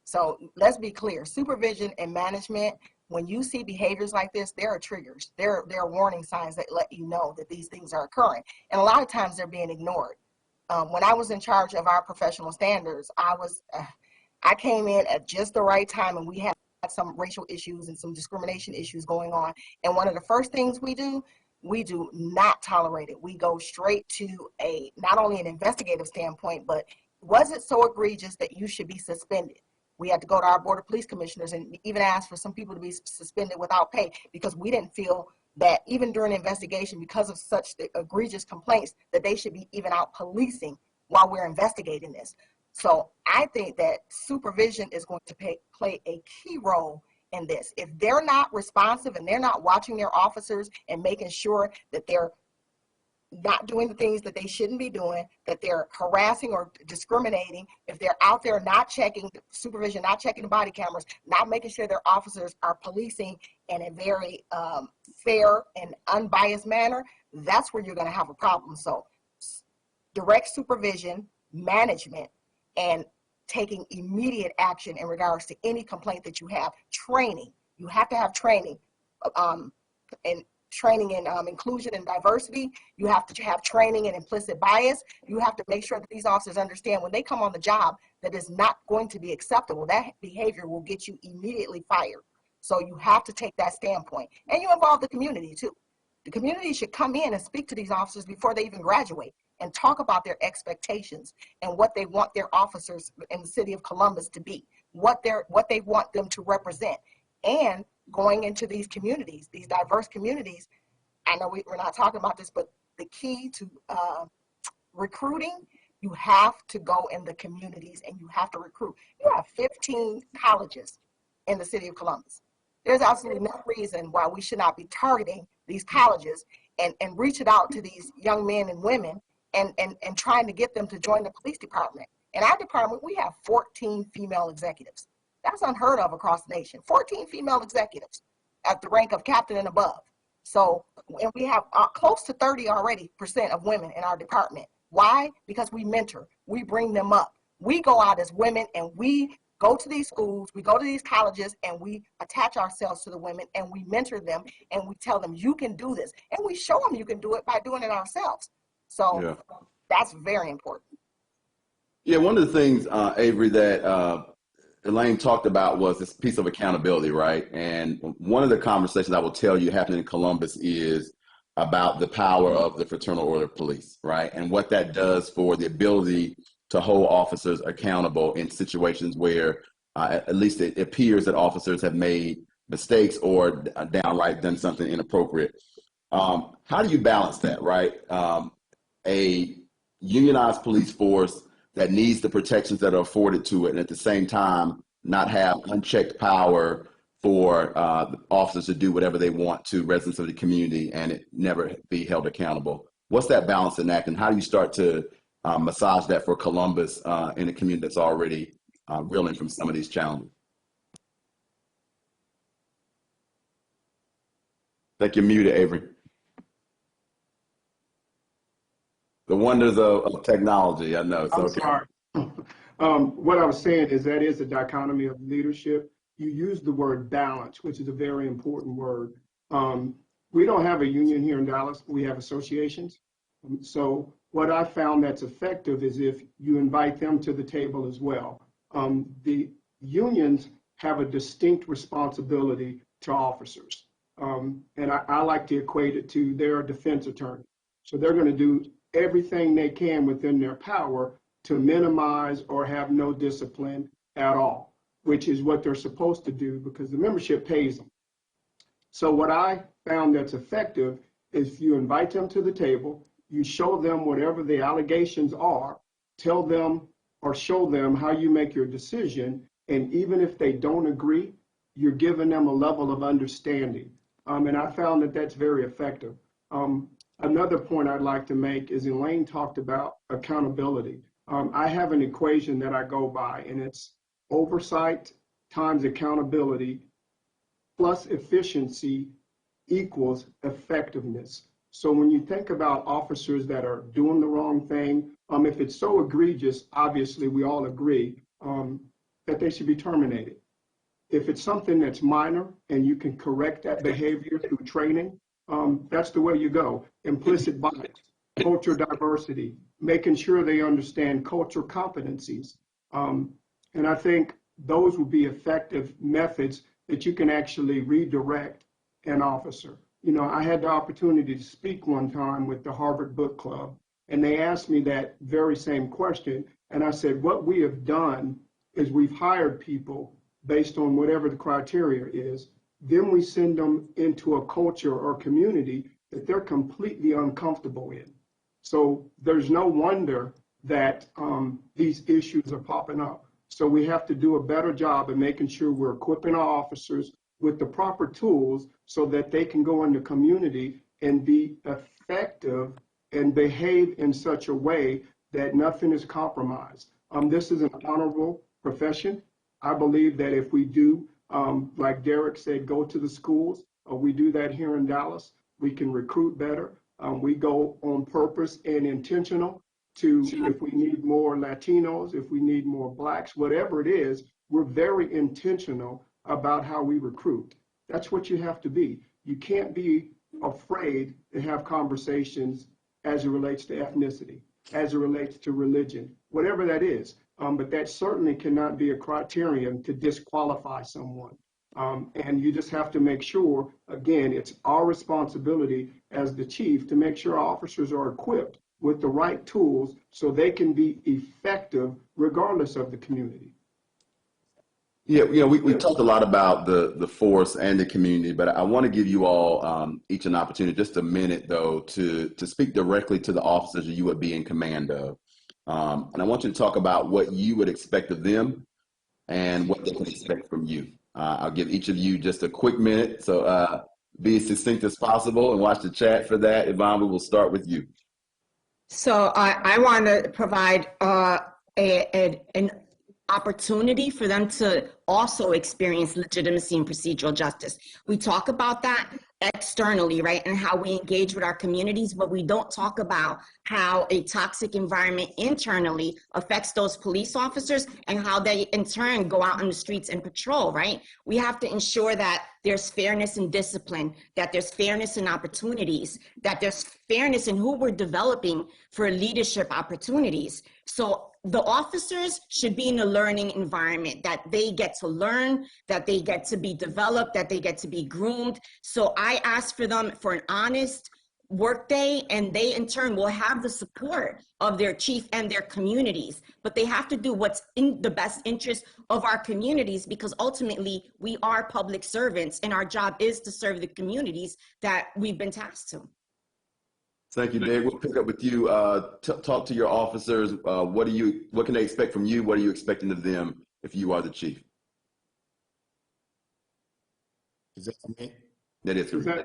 So let's be clear, supervision and management, when you see behaviors like this, there are triggers. There are warning signs that let you know that these things are occurring. And a lot of times they're being ignored. When I was in charge of our professional standards, I came in at just the right time, and we had some racial issues and some discrimination issues going on. And one of the first things we do not tolerate it. We go straight to not only an investigative standpoint, but was it so egregious that you should be suspended? We had to go to our Board of Police Commissioners and even ask for some people to be suspended without pay, because we didn't feel that even during an investigation, because of such egregious complaints, that they should be even out policing while we're investigating this. So I think that supervision is going to play a key role in this. If they're not responsive and they're not watching their officers and making sure that they're not doing the things that they shouldn't be doing, that they're harassing or discriminating, if they're out there not checking supervision, not checking the body cameras, not making sure their officers are policing in a very fair and unbiased manner, that's where you're going to have a problem. So direct supervision, management, and taking immediate action in regards to any complaint that you have. Training. You have to have training. And training in inclusion and diversity. You have to have training in implicit bias. You have to make sure that these officers understand when they come on the job that is not going to be acceptable. That behavior will get you immediately fired. So you have to take that standpoint. And you involve the community too. The community should come in and speak to these officers before they even graduate and talk about their expectations and what they want their officers in the city of Columbus to be, what they want them to represent. And going into these communities, these diverse communities, I know we're not talking about this, but the key to recruiting, you have to go in the communities and you have to recruit. You have 15 colleges in the city of Columbus. There's absolutely no reason why we should not be targeting these colleges and reaching out to these young men and women and trying to get them to join the police department. In our department, we have 14 female executives. That's unheard of across the nation. 14 female executives at the rank of captain and above. So, and we have close to 30% already of women in our department. Why? Because we mentor, we bring them up. We go out as women and we go to these schools, we go to these colleges, and we attach ourselves to the women and we mentor them and we tell them, you can do this. And we show them you can do it by doing it ourselves. So that's very important. Yeah, one of the things, Avery, that Elaine talked about was this piece of accountability, right? And one of the conversations I will tell you happening in Columbus is about the power of the fraternal order of police, right? And what that does for the ability to hold officers accountable in situations where at least it appears that officers have made mistakes or downright done something inappropriate. How do you balance that, right? A unionized police force that needs the protections that are afforded to it, and at the same time not have unchecked power for officers to do whatever they want to residents of the community and it never be held accountable. What's that balance in act, and how do you start to massage that for Columbus in a community that's already reeling from some of these challenges? I think you're muted, Avery. The wonders of technology, I know. I'm sorry. What I was saying is that is a dichotomy of leadership. You use the word balance, which is a very important word. We don't have a union here in Dallas. We have associations. So what I found that's effective is if you invite them to the table as well. The unions have a distinct responsibility to officers. And I like to equate it to their defense attorney. So they're going to do everything they can within their power to minimize or have no discipline at all, which is what they're supposed to do because the membership pays them. So what I found that's effective is you invite them to the table, you show them whatever the allegations are, tell them or show them how you make your decision, and even if they don't agree, you're giving them a level of understanding. And I found that that's very effective. Another point I'd like to make is Elaine talked about accountability. I have an equation that I go by, and it's oversight times accountability plus efficiency equals effectiveness. So when you think about officers that are doing the wrong thing, if it's so egregious, obviously we all agree that they should be terminated. If it's something that's minor and you can correct that behavior through training, that's the way you go. Implicit bias, cultural diversity, making sure they understand cultural competencies. And I think those would be effective methods that you can actually redirect an officer. You know, I had the opportunity to speak one time with the Harvard Book Club, and they asked me that very same question. And I said, what we have done is we've hired people based on whatever the criteria is. Then we send them into a culture or community that they're completely uncomfortable in. So there's no wonder that these issues are popping up. So we have to do a better job of making sure we're equipping our officers with the proper tools so that they can go in the community and be effective and behave in such a way that nothing is compromised. This is an honorable profession. I believe that if we do, like Derek said, go to the schools, we do that here in Dallas, we can recruit better. We go on purpose and intentional to, if we need more Latinos, if we need more Blacks, whatever it is, we're very intentional about how we recruit. That's what you have to be. You can't be afraid to have conversations as it relates to ethnicity, as it relates to religion, whatever that is. But that certainly cannot be a criterion to disqualify someone. And you just have to make sure, again, it's our responsibility as the chief to make sure our officers are equipped with the right tools so they can be effective regardless of the community. Yeah, we talked a lot about the force and the community, but I want to give you all each an opportunity, just a minute though, to speak directly to the officers that you would be in command of. And I want you to talk about what you would expect of them and what they can expect from you. I'll give each of you just a quick minute, so be as succinct as possible and watch the chat for that. Yvonne, we will start with you. So I want to provide an opportunity for them to also experience legitimacy and procedural justice. We talk about that externally, right, and how we engage with our communities, but we don't talk about how a toxic environment internally affects those police officers and how they in turn go out on the streets and patrol, right? We have to ensure that there's fairness and discipline, that there's fairness and opportunities, that there's fairness in who we're developing for leadership opportunities. So the officers should be in a learning environment, that they get to learn, that they get to be developed, that they get to be groomed. So I ask for them for an honest workday, and they in turn will have the support of their chief and their communities. But they have to do what's in the best interest of our communities, because ultimately we are public servants and our job is to serve the communities that we've been tasked to. Thank you, Dave. We'll pick up with you. Talk to your officers. What can they expect from you? What are you expecting of them if you are the chief? Is that for me? That is for you.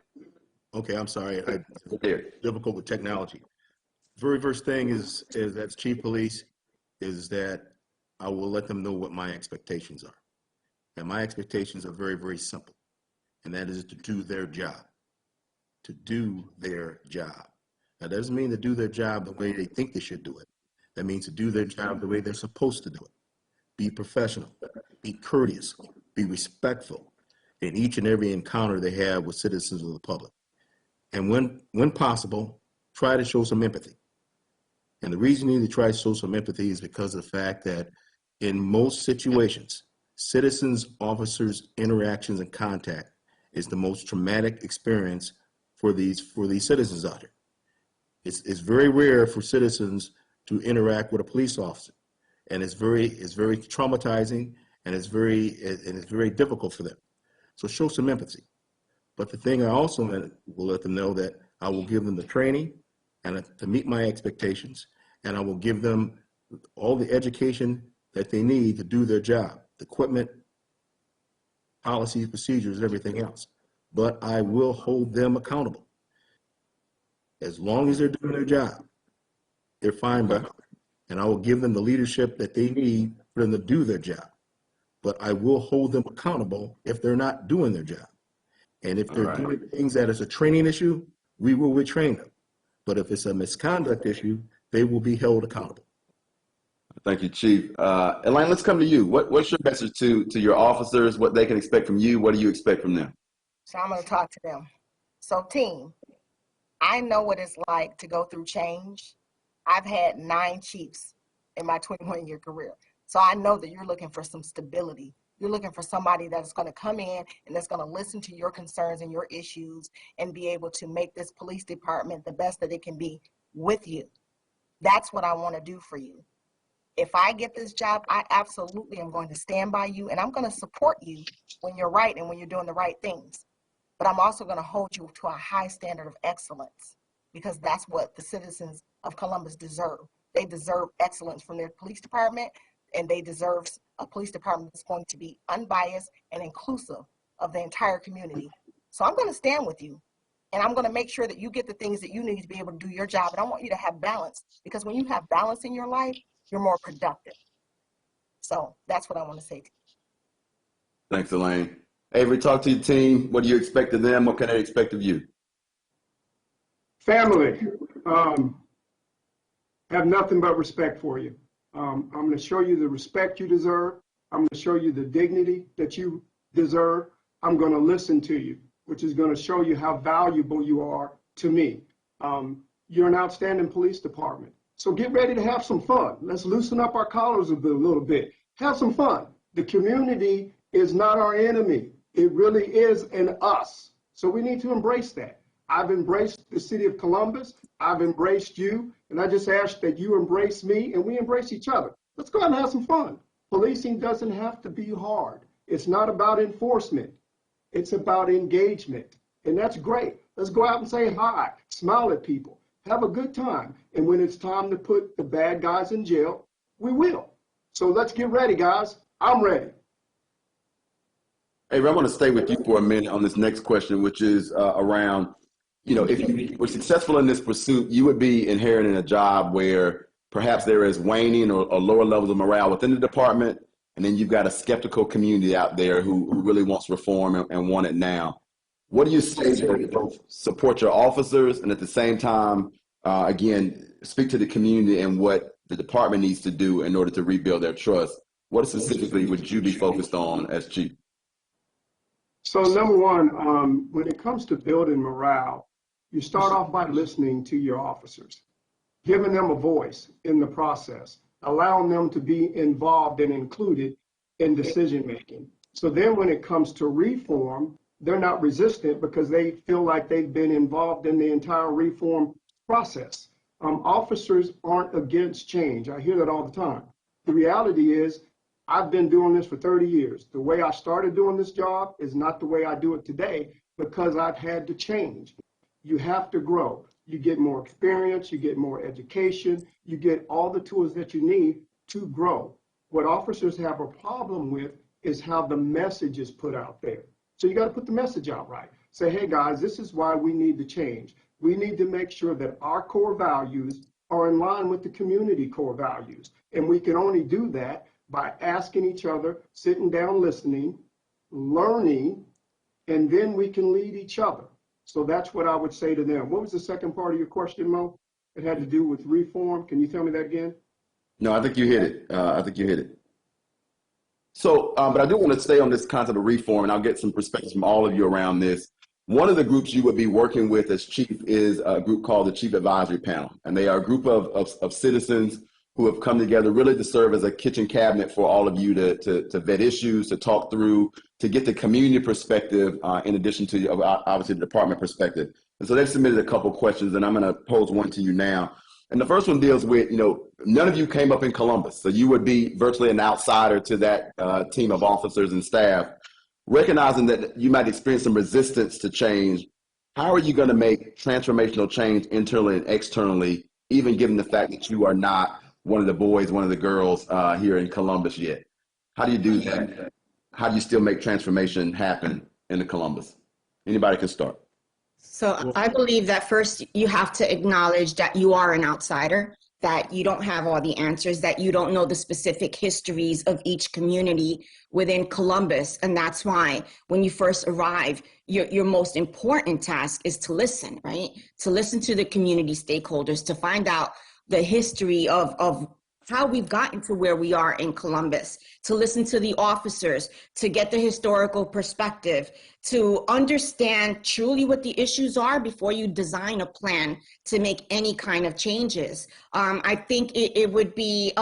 Okay, I'm sorry. I'm There. difficult with technology. Very first thing is as chief police is that I will let them know what my expectations are. And my expectations are very, very simple. And that is to do their job. To do their job. That doesn't mean to do their job the way they think they should do it. That means to do their job the way they're supposed to do it. Be professional, be courteous, be respectful in each and every encounter they have with citizens of the public. And when possible, try to show some empathy. And the reason you need to try to show some empathy is because of the fact that in most situations, citizens, officers, interactions, and contact is the most traumatic experience for these citizens out here. It's very rare for citizens to interact with a police officer, and it's very traumatizing, and it's very difficult for them. So show some empathy. But the thing I also will let them know that I will give them the training and to meet my expectations, and I will give them all the education that they need to do their job, the equipment, policies, procedures, everything else. But I will hold them accountable. As long as they're doing their job, they're fine by me. And I will give them the leadership that they need for them to do their job. But I will hold them accountable if they're not doing their job. And if they're doing things that is a training issue, we will retrain them. But if it's a misconduct issue, they will be held accountable. Thank you, Chief. Elaine, let's come to you. What's your message to your officers, what they can expect from you? What do you expect from them? So I'm going to talk to them. So team, I know what it's like to go through change. I've had 9 chiefs in my 21-year career. So I know that you're looking for some stability. You're looking for somebody that's going to come in and that's going to listen to your concerns and your issues and be able to make this police department the best that it can be with you. That's what I want to do for you. If I get this job, I absolutely am going to stand by you, and I'm going to support you when you're right and when you're doing the right things. But I'm also going to hold you to a high standard of excellence, because that's what the citizens of Columbus deserve. They deserve excellence from their police department, and they deserve a police department that's going to be unbiased and inclusive of the entire community. So I'm going to stand with you, and I'm going to make sure that you get the things that you need to be able to do your job. And I want you to have balance, because when you have balance in your life, you're more productive. So that's what I want to say to you. Thanks, Elaine. Avery, talk to your team. What do you expect of them? What can they expect of you? Family, have nothing but respect for you. I'm going to show you the respect you deserve. I'm going to show you the dignity that you deserve. I'm going to listen to you, which is going to show you how valuable you are to me. You're an outstanding police department. So get ready to have some fun. Let's loosen up our collars a little bit. Have some fun. The community is not our enemy. It really is an us. So we need to embrace that. I've embraced the city of Columbus. I've embraced you. And I just ask that you embrace me and we embrace each other. Let's go out and have some fun. Policing doesn't have to be hard. It's not about enforcement. It's about engagement. And that's great. Let's go out and say hi, smile at people, have a good time. And when it's time to put the bad guys in jail, we will. So let's get ready, guys. I'm ready. Hey, I want to stay with you for a minute on this next question, which is around, if you were successful in this pursuit, you would be inheriting a job where perhaps there is waning or lower levels of morale within the department, and then you've got a skeptical community out there who really wants reform and want it now. What do you say to both support your officers and at the same time, again, speak to the community and what the department needs to do in order to rebuild their trust? What specifically would you be focused on as chief? So number one, when it comes to building morale, you start off by listening to your officers, giving them a voice in the process, allowing them to be involved and included in decision making. So then when it comes to reform, they're not resistant because they feel like they've been involved in the entire reform process. Officers aren't against change. I hear that all the time. The reality is, I've been doing this for 30 years. The way I started doing this job is not the way I do it today because I've had to change. You have to grow. You get more experience, you get more education, you get all the tools that you need to grow. What officers have a problem with is how the message is put out there. So you got to put the message out right. Say, hey guys, this is why we need to change. We need to make sure that our core values are in line with the community core values. And we can only do that by asking each other, sitting down, listening, learning, and then we can lead each other. So that's what I would say to them. What was the second part of your question, Mo? It had to do with reform. Can you tell me that again? No, I think you hit it. So, but I do want to stay on this concept of reform, and I'll get some perspectives from all of you around this. One of the groups you would be working with as chief is a group called the Chief Advisory Panel. And they are a group of citizens who have come together really to serve as a kitchen cabinet for all of you to vet issues, to talk through, to get the community perspective in addition to obviously the department perspective. And so they've submitted a couple questions, and I'm going to pose one to you now. And the first one deals with, none of you came up in Columbus, so you would be virtually an outsider to that team of officers and staff. Recognizing that you might experience some resistance to change, how are you going to make transformational change internally and externally, even given the fact that you are not one of the boys, one of the girls here in Columbus yet? How do you do that? How do you still make transformation happen in Columbus? Anybody can start. So I believe that first you have to acknowledge that you are an outsider, that you don't have all the answers, that you don't know the specific histories of each community within Columbus. And that's why when you first arrive, your most important task is to listen, right? To listen to the community stakeholders, to find out the history of how we've gotten to where we are in Columbus, to listen to the officers, to get the historical perspective, to understand truly what the issues are before you design a plan to make any kind of changes. I think it would be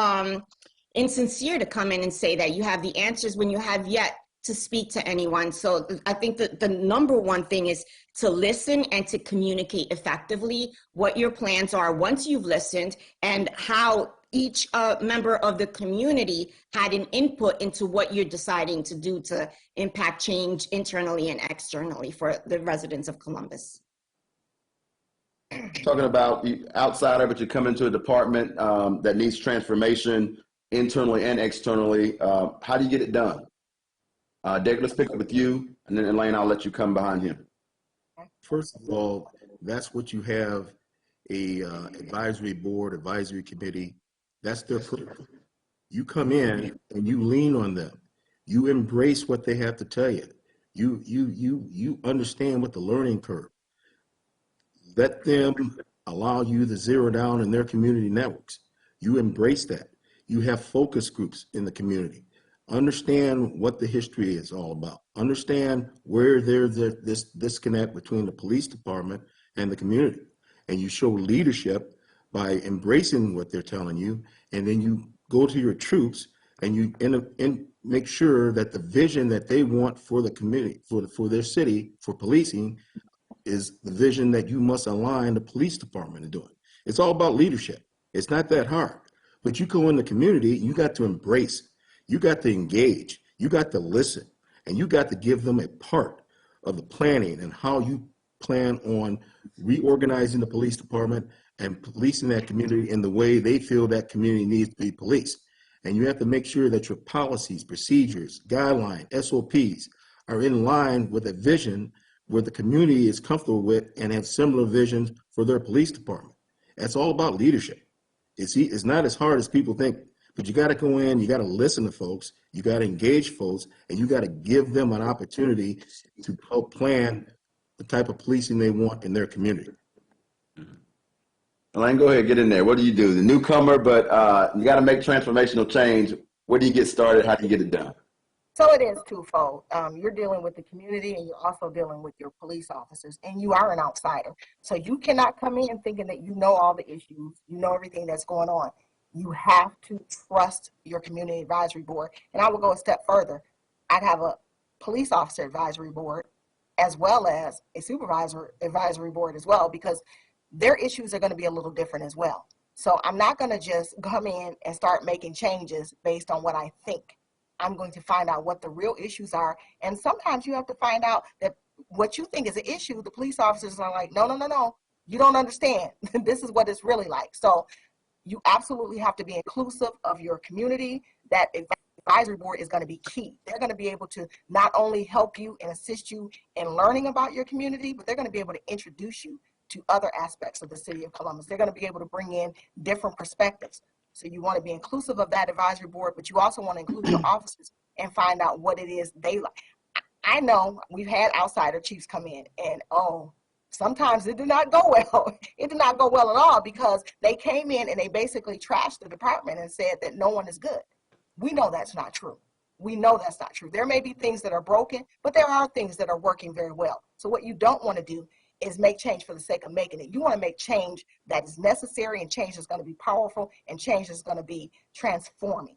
insincere to come in and say that you have the answers when you have yet to speak to anyone. So I think that the number one thing is to listen and to communicate effectively what your plans are once you've listened, and how each member of the community had an input into what you're deciding to do to impact change internally and externally for the residents of Columbus. Talking about the outsider, but you come into a department that needs transformation internally and externally. How do you get it done? Dick, let's pick up with you, and then Elaine, I'll let you come behind him. First of all, that's what you have a advisory board, advisory committee. That's their purpose. You come in and you lean on them. You embrace what they have to tell you. You understand what the learning curve. Let them allow you to zero down in their community networks. You embrace that. You have focus groups in the community. Understand what the history is all about. Understand where there's this disconnect between the police department and the community. And you show leadership by embracing what they're telling you, and then you go to your troops and you make sure that the vision that they want for the community, for their city, for policing, is the vision that you must align the police department to doing. It's all about leadership. It's not that hard. But you go in the community, you got to embrace, you got to engage, you got to listen, And you got to give them a part of the planning and how you plan on reorganizing the police department and policing that community in the way they feel that community needs to be policed. And you have to make sure that your policies, procedures, guidelines, SOPs are in line with a vision where the community is comfortable with and have similar visions for their police department. That's all about leadership. It's not as hard as people think, but you got to go in, you got to listen to folks, you got to engage folks, and you got to give them an opportunity to help plan the type of policing they want in their community. Elaine, go ahead, get in there. What do you do? The newcomer, but you got to make transformational change. Where do you get started? How do you get it done? So it is twofold. You're dealing with the community and you're also dealing with your police officers, and you are an outsider. So you cannot come in thinking that you know all the issues, you know everything that's going on. You have to trust your community advisory board. And I will go a step further. I'd have a police officer advisory board as well as a supervisor advisory board as well, because their issues are going to be a little different as well. So I'm not going to just come in and start making changes based on what I think. I'm going to find out what the real issues are. And sometimes you have to find out that what you think is an issue, the police officers are like, no, no, no, no, you don't understand. This is what it's really like. So you absolutely have to be inclusive of your community. That advisory board is going to be key. They're going to be able to not only help you and assist you in learning about your community, but they're going to be able to introduce you to other aspects of the city of Columbus. They're going to be able to bring in different perspectives. So you want to be inclusive of that advisory board, but you also want to include your officers and find out what it is they like. I know we've had outsider chiefs come in and, sometimes it did not go well. It did not go well at all because they came in and they basically trashed the department and said that no one is good. We know that's not true. We know that's not true. There may be things that are broken, but there are things that are working very well. So what you don't want to do is make change for the sake of making it. You want to make change that is necessary and change that's going to be powerful and change that's going to be transforming.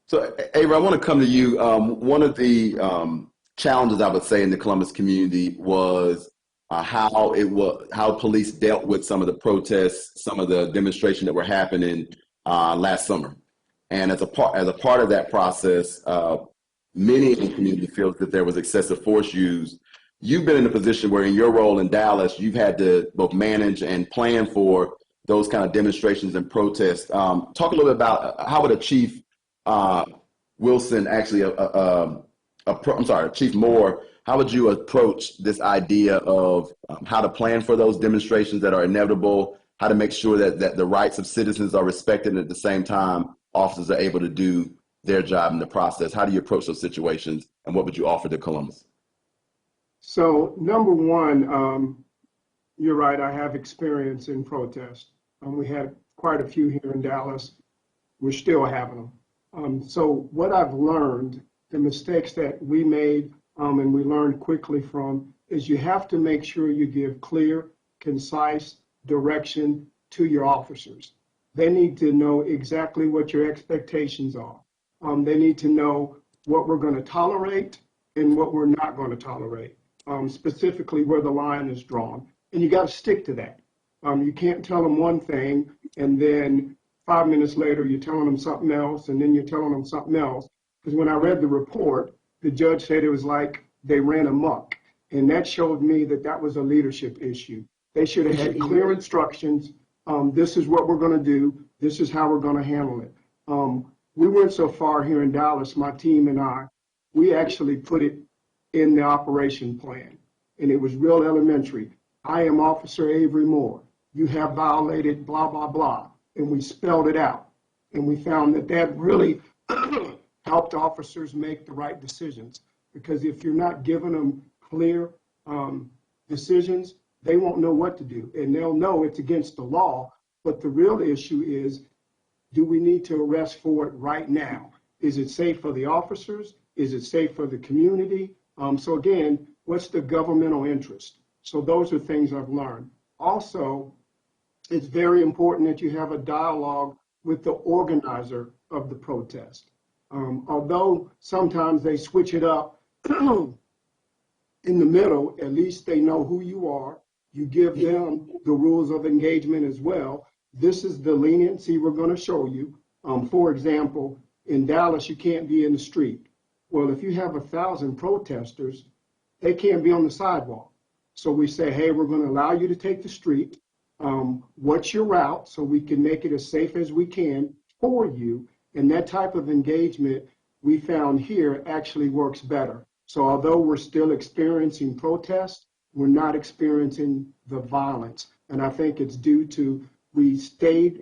So, Ava, I want to come to you. One of the challenges I would say in the Columbus community was how police dealt with some of the protests, some of the demonstrations that were happening last summer. And as a part of that process, many in the community feel that there was excessive force used. You've been in a position where in your role in Dallas, you've had to both manage and plan for those kind of demonstrations and protests. Talk a little bit about how would a Chief Wilson actually, Chief Moore, how would you approach this idea of how to plan for those demonstrations that are inevitable, how to make sure that the rights of citizens are respected, and at the same time, officers are able to do their job in the process? How do you approach those situations, and what would you offer to Columbus? So number one, you're right, I have experience in protest. We had quite a few here in Dallas. We're still having them. So what I've learned, the mistakes that we made and we learned quickly from, is you have to make sure you give clear, concise direction to your officers. They need to know exactly what your expectations are. They need to know what we're going to tolerate and what we're not going to tolerate. Specifically where the line is drawn. And you got to stick to that. You can't tell them one thing and then 5 minutes later you're telling them something else and then you're telling them something else. Because when I read the report, the judge said it was like they ran amok. And that showed me that that was a leadership issue. They should have had clear instructions. This is what we're going to do. This is how we're going to handle it. We went so far here in Dallas, my team and I, we actually put it in the operation plan. And it was real elementary. I am Officer Avery Moore. You have violated blah, blah, blah. And we spelled it out. And we found that that really helped officers make the right decisions. Because if you're not giving them clear decisions, they won't know what to do. And they'll know it's against the law. But the real issue is, do we need to arrest for it right now? Is it safe for the officers? Is it safe for the community? So again, what's the governmental interest? So those are things I've learned. Also, it's very important that you have a dialogue with the organizer of the protest. Although sometimes they switch it up in the middle, at least they know who you are. You give them the rules of engagement as well. This is the leniency we're going to show you. For example, in Dallas, you can't be in the street. Well, if you have 1,000 protesters, they can't be on the sidewalk. So we say, hey, we're going to allow you to take the street. What's your route so we can make it as safe as we can for you? And that type of engagement we found here actually works better. So although we're still experiencing protests, we're not experiencing the violence. And I think it's due to we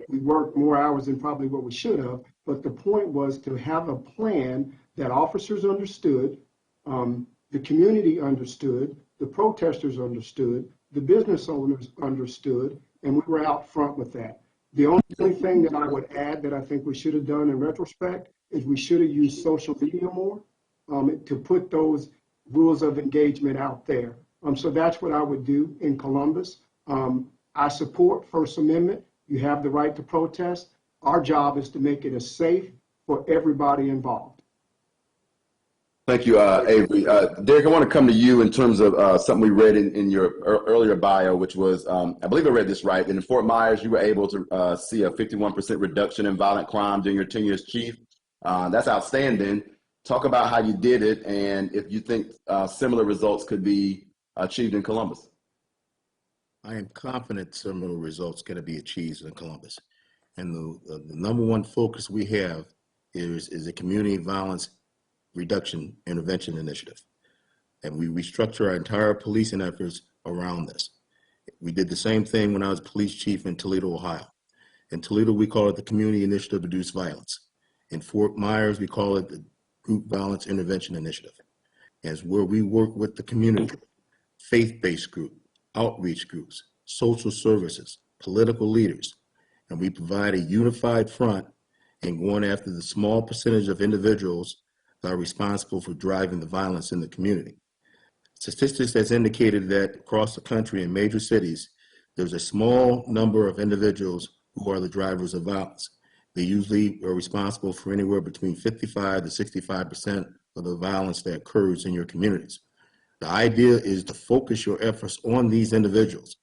worked more hours than probably what we should have. But the point was to have a plan that officers understood, the community understood, the protesters understood, the business owners understood, and we were out front with that. The only thing that I would add that I think we should have done in retrospect is we should have used social media more to put those rules of engagement out there. So that's what I would do in Columbus. I support First Amendment. You have the right to protest. Our job is to make it as safe for everybody involved. Thank you, Avery. Derek, I want to come to you in terms of something we read in your earlier bio, which was, I believe I read this right, in Fort Myers, you were able to see a 51% reduction in violent crime during your tenure as chief. That's outstanding. Talk about how you did it and if you think similar results could be achieved in Columbus. I am confident similar results can be achieved in Columbus. And the number one focus we have is a community violence reduction intervention initiative. And we restructure our entire policing efforts around this. We did the same thing when I was police chief in Toledo, Ohio. In Toledo, we call it the Community Initiative to Reduce Violence. In Fort Myers, we call it the Group Violence Intervention Initiative. And it's where we work with the community, faith-based group, outreach groups, social services, political leaders, and we provide a unified front in going after the small percentage of individuals that are responsible for driving the violence in the community. Statistics has indicated that across the country in major cities, there's a small number of individuals who are the drivers of violence. They usually are responsible for anywhere between 55 to 65% of the violence that occurs in your communities. The idea is to focus your efforts on these individuals,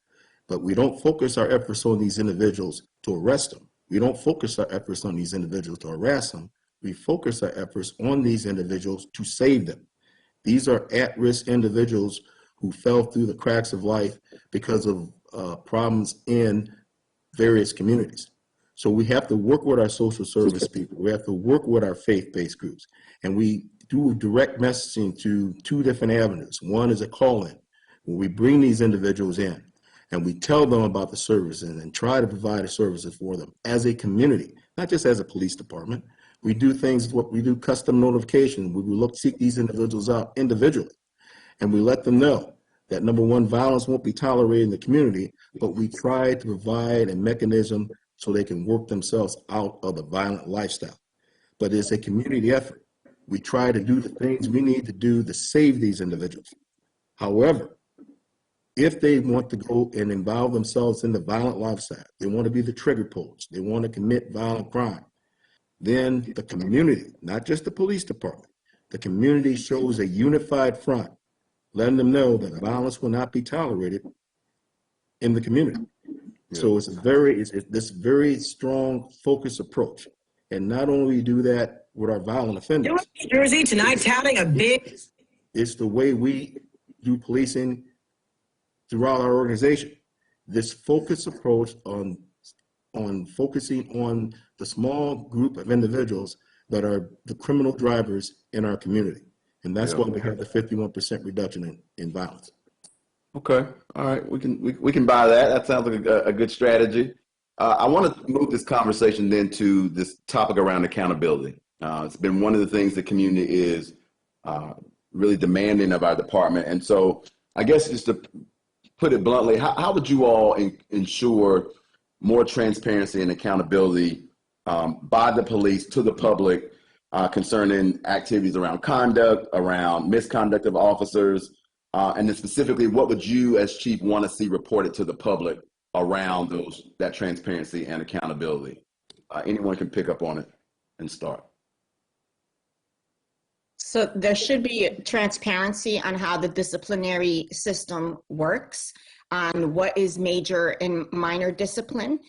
but we don't focus our efforts on these individuals to arrest them. We don't focus our efforts on these individuals to harass them. We focus our efforts on these individuals to save them. These are at-risk individuals who fell through the cracks of life because of problems in various communities. So we have to work with our social service people. We have to work with our faith-based groups. And we do direct messaging to two different avenues. One is a call-in, where we bring these individuals in and we tell them about the services and try to provide the services for them as a community, not just as a police department. We do things, what we do custom notification. We will seek these individuals out individually, and we let them know that number one, violence won't be tolerated in the community, but we try to provide a mechanism so they can work themselves out of the violent lifestyle. But it's a community effort. We try to do the things we need to do to save these individuals. However, if they want to go and involve themselves in the violent lifestyle, they want to be the trigger pulls, they want to commit violent crime, then the community, not just the police department, the community shows a unified front, letting them know that violence will not be tolerated in the community. Yeah. So it's this very strong focus approach. And not only do that with our violent offenders. New Jersey tonight's having a big. It's the way we do policing throughout our organization. This focus approach on focusing on the small group of individuals that are the criminal drivers in our community. And that's why we have the 51% reduction in violence. Okay, all right, we can buy that. That sounds like a good strategy. I want to move this conversation then to this topic around accountability. It's been one of the things the community is really demanding of our department. And so I guess just to put it bluntly, how would you all ensure more transparency and accountability by the police to the public concerning activities around conduct, around misconduct of officers, and then specifically, what would you as chief want to see reported to the public around that transparency and accountability? Anyone can pick up on it and start. So there should be transparency on how the disciplinary system works, on what is major and minor discipline.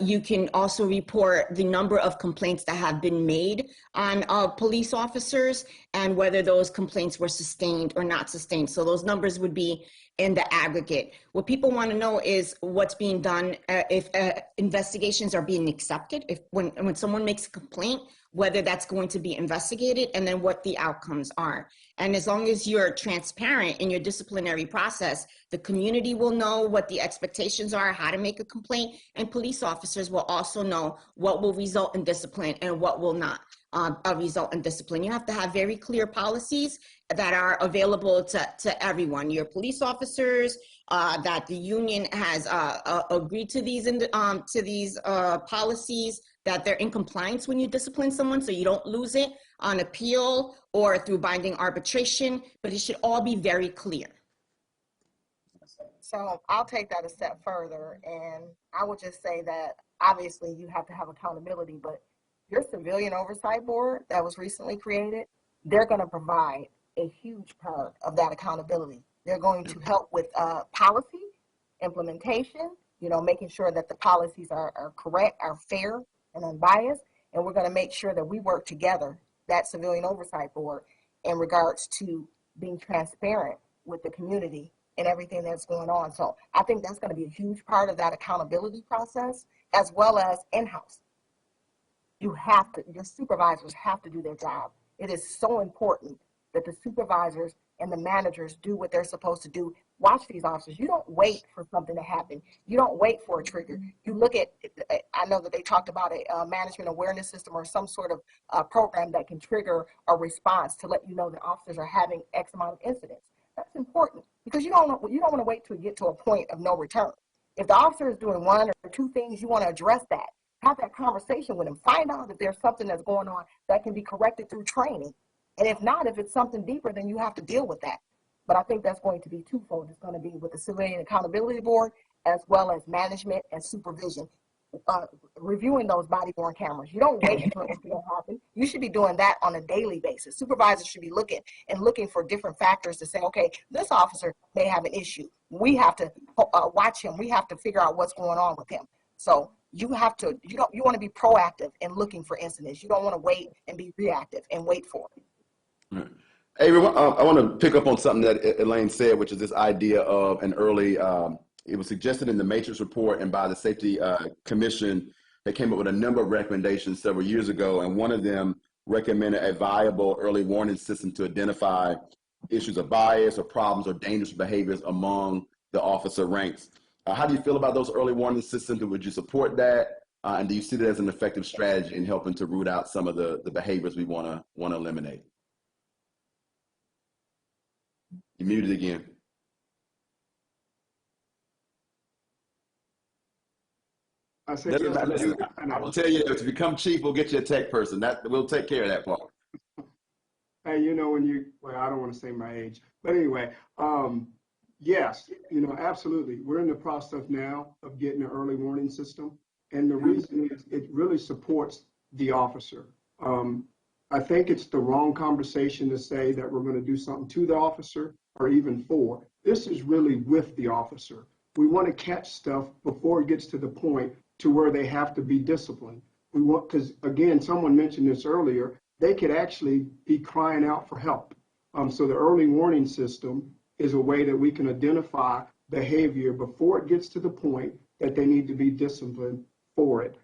You can also report the number of complaints that have been made on police officers and whether those complaints were sustained or not sustained. So those numbers would be in the aggregate. What people want to know is what's being done, if investigations are being accepted, if when someone makes a complaint, whether that's going to be investigated, and then what the outcomes are. And as long as you're transparent in your disciplinary process, the community will know what the expectations are, how to make a complaint, and police officers will also know what will result in discipline and what will not result in discipline. You have to have very clear policies that are available to everyone, your police officers, that the union has agreed to these policies, that they're in compliance when you discipline someone so you don't lose it on appeal or through binding arbitration, but it should all be very clear. So I'll take that a step further, and I would just say that obviously you have to have accountability, but your civilian oversight board that was recently created, they're going to provide a huge part of that accountability. They're going to help with policy implementation, making sure that the policies are correct, are fair and unbiased, and we're going to make sure that we work together, that civilian oversight board, in regards to being transparent with the community and everything that's going on. So I think that's going to be a huge part of that accountability process, as well as in-house. Your supervisors have to do their job. It is so important that the supervisors and the managers do what they're supposed to do. Watch these officers. You don't wait for something to happen. You don't wait for a trigger. You look at, I know that they talked about a management awareness system or some sort of program that can trigger a response to let you know that officers are having X amount of incidents. That's important because you don't want to wait till you get to a point of no return. If the officer is doing one or two things, you want to address that. Have that conversation with him. Find out if there's something that's going on that can be corrected through training. And if not, if it's something deeper, then you have to deal with that. But I think that's going to be twofold. It's going to be with the Civilian Accountability Board, as well as management and supervision, reviewing those body-worn cameras. You don't wait until it's going to happen. You should be doing that on a daily basis. Supervisors should be looking for different factors to say, okay, this officer may have an issue. We have to watch him. We have to figure out what's going on with him. So you want to be proactive in looking for incidents. You don't want to wait and be reactive and wait for it. Right. Hey, I want to pick up on something that Elaine said, which is this idea of an early, it was suggested in the Matrix report and by the Safety Commission. They came up with a number of recommendations several years ago, and one of them recommended a viable early warning system to identify issues of bias or problems or dangerous behaviors among the officer ranks. How do you feel about those early warning systems? Would you support that? And do you see that as an effective strategy in helping to root out some of the behaviors we want to eliminate? You're muted again. I said, yes, I will tell you, to become chief, we'll get you a tech person. We'll take care of that part. Hey, well, I don't want to say my age, but anyway, yes, absolutely. We're in the process now of getting an early warning system. And the reason is it really supports the officer. I think it's the wrong conversation to say that we're going to do something to the officer or even for. This is really with the officer. We want to catch stuff before it gets to the point to where they have to be disciplined. Because again, someone mentioned this earlier, they could actually be crying out for help. So the early warning system is a way that we can identify behavior before it gets to the point that they need to be disciplined for it.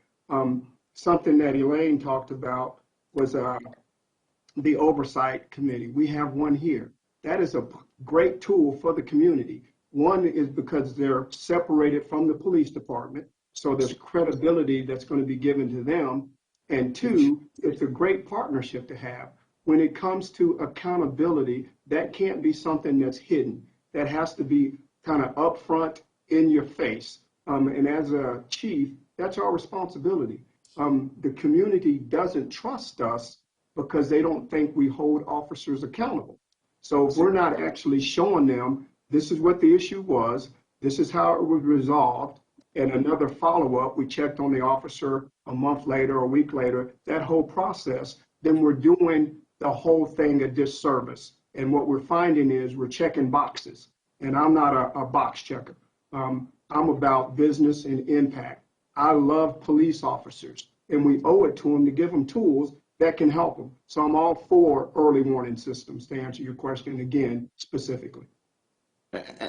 Something that Elaine talked about was the oversight committee. We have one here. That is a great tool for the community. One is because they're separated from the police department, so there's credibility that's going to be given to them. And two, it's a great partnership to have. When it comes to accountability, that can't be something that's hidden. That has to be kind of upfront in your face. And as a chief, that's our responsibility. The community doesn't trust us because they don't think we hold officers accountable. So if we're not actually showing them, this is what the issue was, this is how it was resolved, and another follow-up, we checked on the officer a month later, a week later, that whole process, then we're doing the whole thing a disservice. And what we're finding is we're checking boxes. And I'm not a box checker. I'm about business and impact. I love police officers, and we owe it to them to give them tools that can help them. So I'm all for early warning systems, to answer your question again specifically.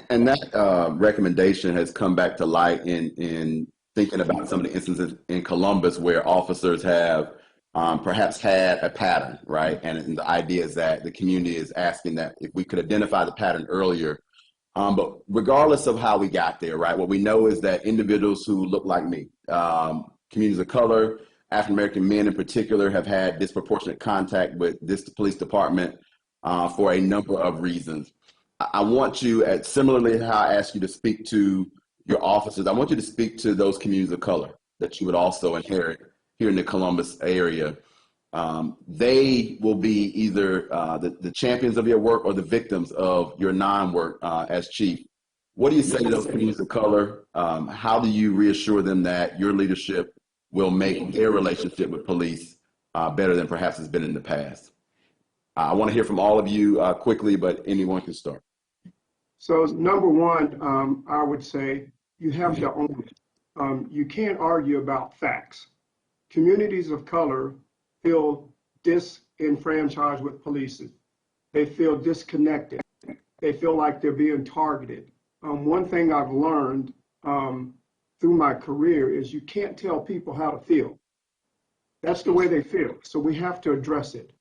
And that recommendation has come back to light in thinking about some of the instances in Columbus where officers have perhaps had a pattern, right? And the idea is that the community is asking that if we could identify the pattern earlier. But regardless of how we got there, right, what we know is that individuals who look like me, communities of color, African-American men in particular, have had disproportionate contact with this police department for a number of reasons. I want you, similarly how I asked you to speak to your officers, I want you to speak to those communities of color that you would also inherit here in the Columbus area. They will be either the champions of your work or the victims of your non-work as chief. What do you say to those communities of color? How do you reassure them that your leadership will make their relationship with police better than perhaps it's been in the past? I want to hear from all of you quickly, but anyone can start. So number one, I would say you have to own it. You can't argue about facts. Communities of color feel disenfranchised with police. They feel disconnected. They feel like they're being targeted. One thing I've learned through my career is you can't tell people how to feel. That's the way they feel. So we have to address it.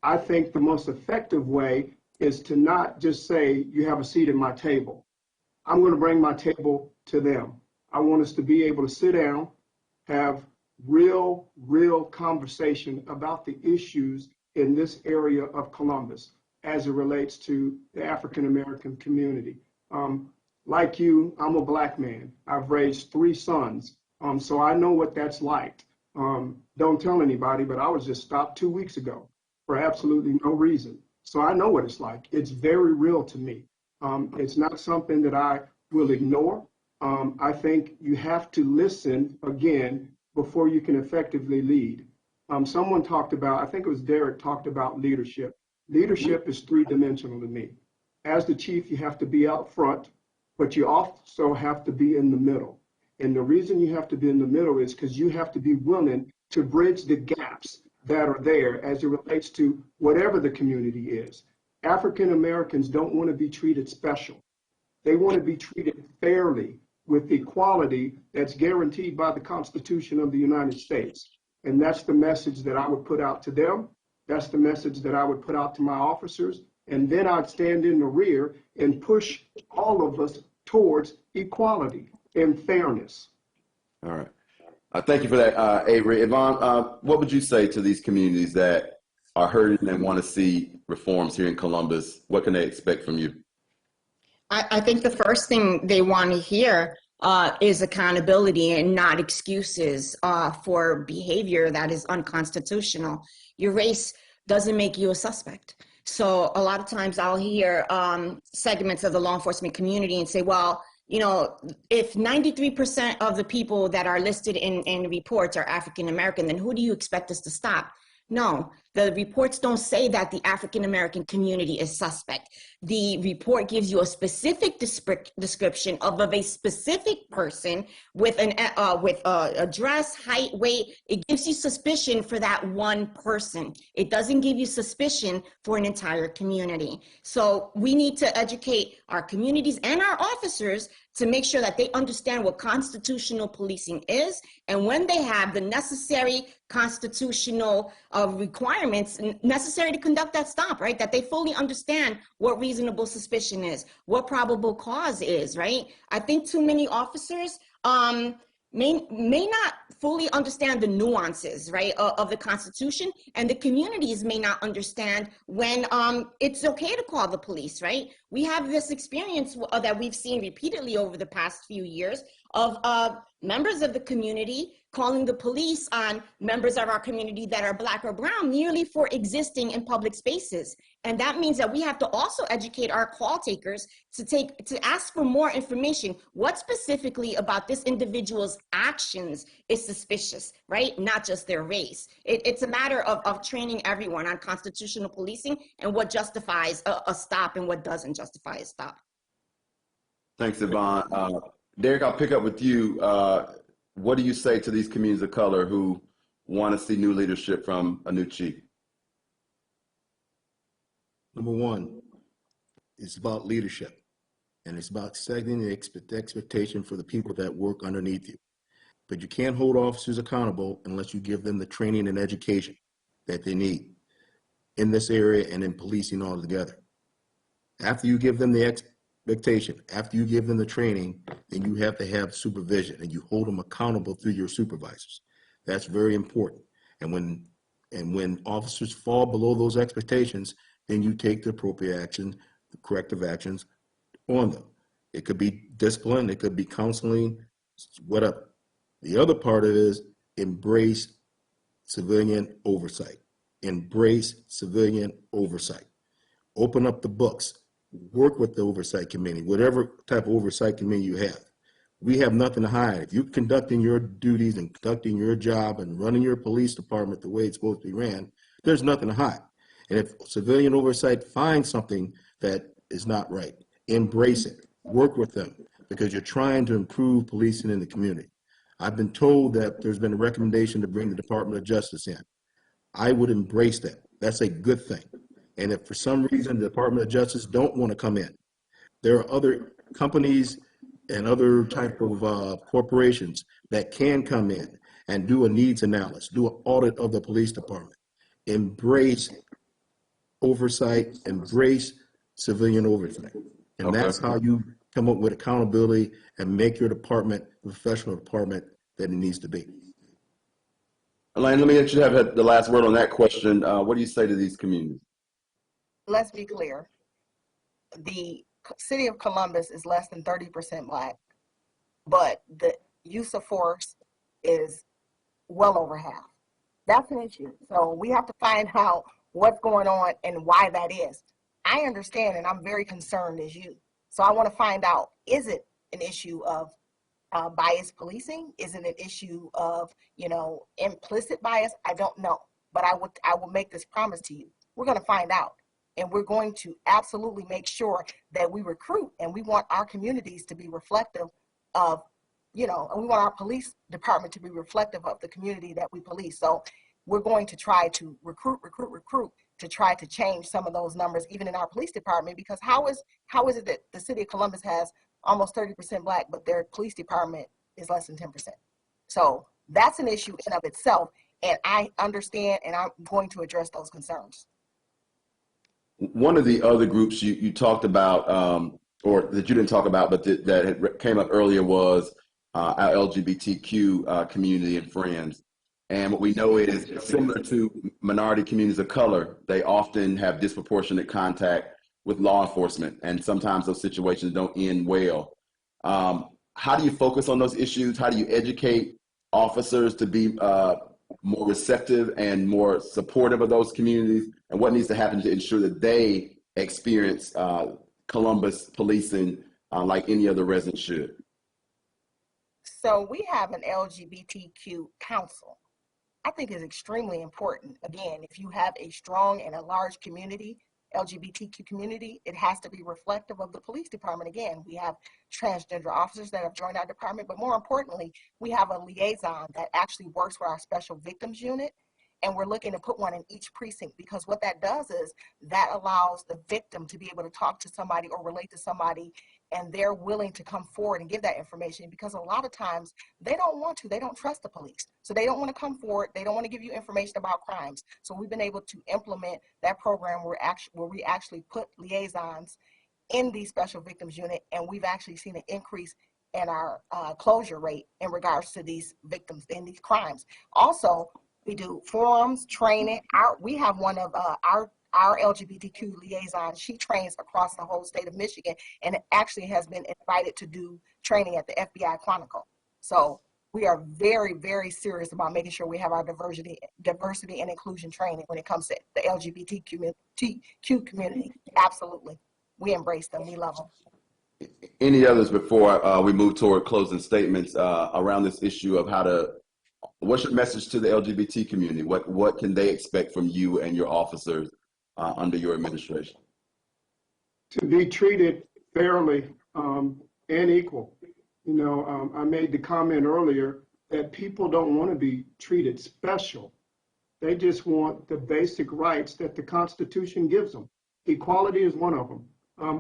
I think the most effective way is to not just say, you have a seat at my table. I'm going to bring my table to them. I want us to be able to sit down, have real conversation about the issues in this area of Columbus as it relates to the African American community. Like you, I'm a Black man. I've raised 3 sons, so I know what that's like. Don't tell anybody, but I was just stopped 2 weeks ago for absolutely no reason. So I know what it's like. It's very real to me. It's not something that I will ignore. I think you have to listen again before you can effectively lead. Someone talked about, I think it was Derek, talked about leadership. Leadership is 3-dimensional to me. As the chief, you have to be out front, but you also have to be in the middle. And the reason you have to be in the middle is because you have to be willing to bridge the gaps that are there as it relates to whatever the community is. African Americans don't want to be treated special. They want to be treated fairly with equality that's guaranteed by the Constitution of the United States. And that's the message that I would put out to them. That's the message that I would put out to my officers. And then I'd stand in the rear and push all of us towards equality and fairness. All right. Thank you for that, Avery. Yvonne, what would you say to these communities that are hurting and want to see reforms here in Columbus? What can they expect from you? I think the first thing they want to hear is accountability and not excuses for behavior that is unconstitutional. Your race doesn't make you a suspect. So a lot of times I'll hear segments of the law enforcement community and say, well, you know, if 93% of the people that are listed in reports are African American, then who do you expect us to stop? No, the reports don't say that the African American community is suspect. The report gives you a specific description of a specific person with an address, height, weight. It gives you suspicion for that one person. It doesn't give you suspicion for an entire community. So we need to educate our communities and our officers to make sure that they understand what constitutional policing is, and when they have the necessary constitutional requirements necessary to conduct that stop, right? That they fully understand what reasonable suspicion is, what probable cause is, right? I think too many officers may not fully understand the nuances, right, of the Constitution, and the communities may not understand when it's okay to call the police, right? We have this experience that we've seen repeatedly over the past few years of members of the community calling the police on members of our community that are Black or brown merely for existing in public spaces. And that means that we have to also educate our call takers to ask for more information. What specifically about this individual's actions is suspicious, right? Not just their race. It's a matter of training everyone on constitutional policing and what justifies a stop and what doesn't justify a stop. Thanks, Yvonne. Derek, I'll pick up with you. What do you say to these communities of color who want to see new leadership from a new chief? Number one, it's about leadership, and it's about setting the expectation for the people that work underneath you. But you can't hold officers accountable unless you give them the training and education that they need in this area and in policing altogether. After you give them the expectation, after you give them the training, then you have to have supervision and you hold them accountable through your supervisors. That's very important. And when officers fall below those expectations, then you take the appropriate action, the corrective actions on them. It could be discipline, it could be counseling, whatever. The other part of it is embrace civilian oversight. Embrace civilian oversight. Open up the books. Work with the oversight committee, whatever type of oversight committee you have. We have nothing to hide. If you're conducting your duties and conducting your job and running your police department the way it's supposed to be ran, there's nothing to hide. And if civilian oversight finds something that is not right, embrace it. Work with them because you're trying to improve policing in the community. I've been told that there's been a recommendation to bring the Department of Justice in. I would embrace that. That's a good thing. And if for some reason the Department of Justice don't want to come in, there are other companies and other type of corporations that can come in and do a needs analysis, do an audit of the police department. Embrace oversight, embrace civilian oversight. And that's how you come up with accountability and make your department the professional department that it needs to be. Elaine, let me let you have the last word on that question. What do you say to these communities? Let's be clear. The city of Columbus is less than 30% Black, but the use of force is well over half. That's an issue. So we have to find out what's going on and why that is. I understand, and I'm very concerned as you. So I want to find out, is it an issue of bias policing? Is it an issue of, implicit bias? I don't know, but I will make this promise to you. We're going to find out, and we're going to absolutely make sure that we recruit, and we want our communities to be reflective of, and we want our police department to be reflective of the community that we police. So we're going to try to recruit to try to change some of those numbers, even in our police department, because how is it that the city of Columbus has almost 30% Black, but their police department is less than 10%? So that's an issue in of itself, and I understand, and I'm going to address those concerns. One of the other groups you talked about, or that you didn't talk about, but that came up earlier was our LGBTQ community and friends. And what we know is similar to minority communities of color, they often have disproportionate contact with law enforcement, and sometimes those situations don't end well. How do you focus on those issues? How do you educate officers to be more receptive and more supportive of those communities? And what needs to happen to ensure that they experience Columbus policing like any other resident should? So we have an LGBTQ council. I think is extremely important. Again, if you have a strong and a large community, LGBTQ community, it has to be reflective of the police department. Again, we have transgender officers that have joined our department, but more importantly, we have a liaison that actually works with our special victims unit. And we're looking to put one in each precinct, because what that does is that allows the victim to be able to talk to somebody or relate to somebody, and they're willing to come forward and give that information, because a lot of times they don't trust the police. So they don't want to come forward. They don't want to give you information about crimes. So we've been able to implement that program where we actually put liaisons in the special victims unit, and we've actually seen an increase in our closure rate in regards to these victims in these crimes. Also, we do forums, training. We have one of our our LGBTQ liaison, she trains across the whole state of Michigan and actually has been invited to do training at the FBI Chronicle. So we are very, very serious about making sure we have our diversity and inclusion training when it comes to the LGBTQ community. Absolutely. We embrace them. We love them. Any others before we move toward closing statements around this issue of what's your message to the LGBT community? What can they expect from you and your officers under your administration? To be treated fairly and equal. You know, I made the comment earlier that people don't want to be treated special. They just want the basic rights that the Constitution gives them. Equality is one of them.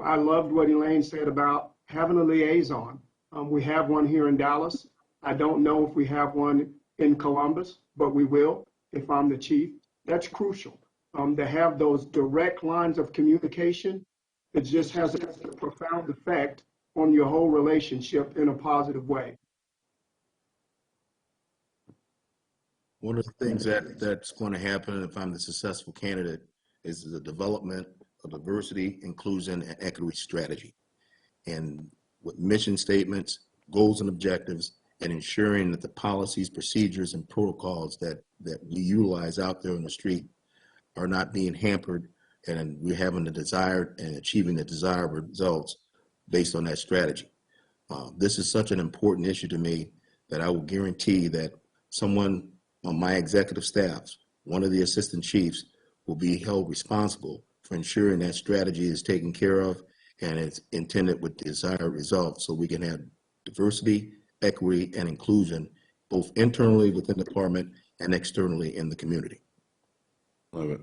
I loved what Elaine said about having a liaison. We have one here in Dallas. I don't know if we have one in Columbus, but we will if I'm the chief. That's crucial. To have those direct lines of communication, it just has a profound effect on your whole relationship in a positive way. One of the things that's going to happen if I'm the successful candidate is the development of diversity, inclusion, and equity strategy. And with mission statements, goals and objectives, and ensuring that the policies, procedures, and protocols that we utilize out there on the street are not being hampered, and we're having the desired and achieving the desired results based on that strategy. This is such an important issue to me that I will guarantee that someone on my executive staff, one of the assistant chiefs, will be held responsible for ensuring that strategy is taken care of and it's intended with desired results so we can have diversity, equity, and inclusion both internally within the department and externally in the community. Love it.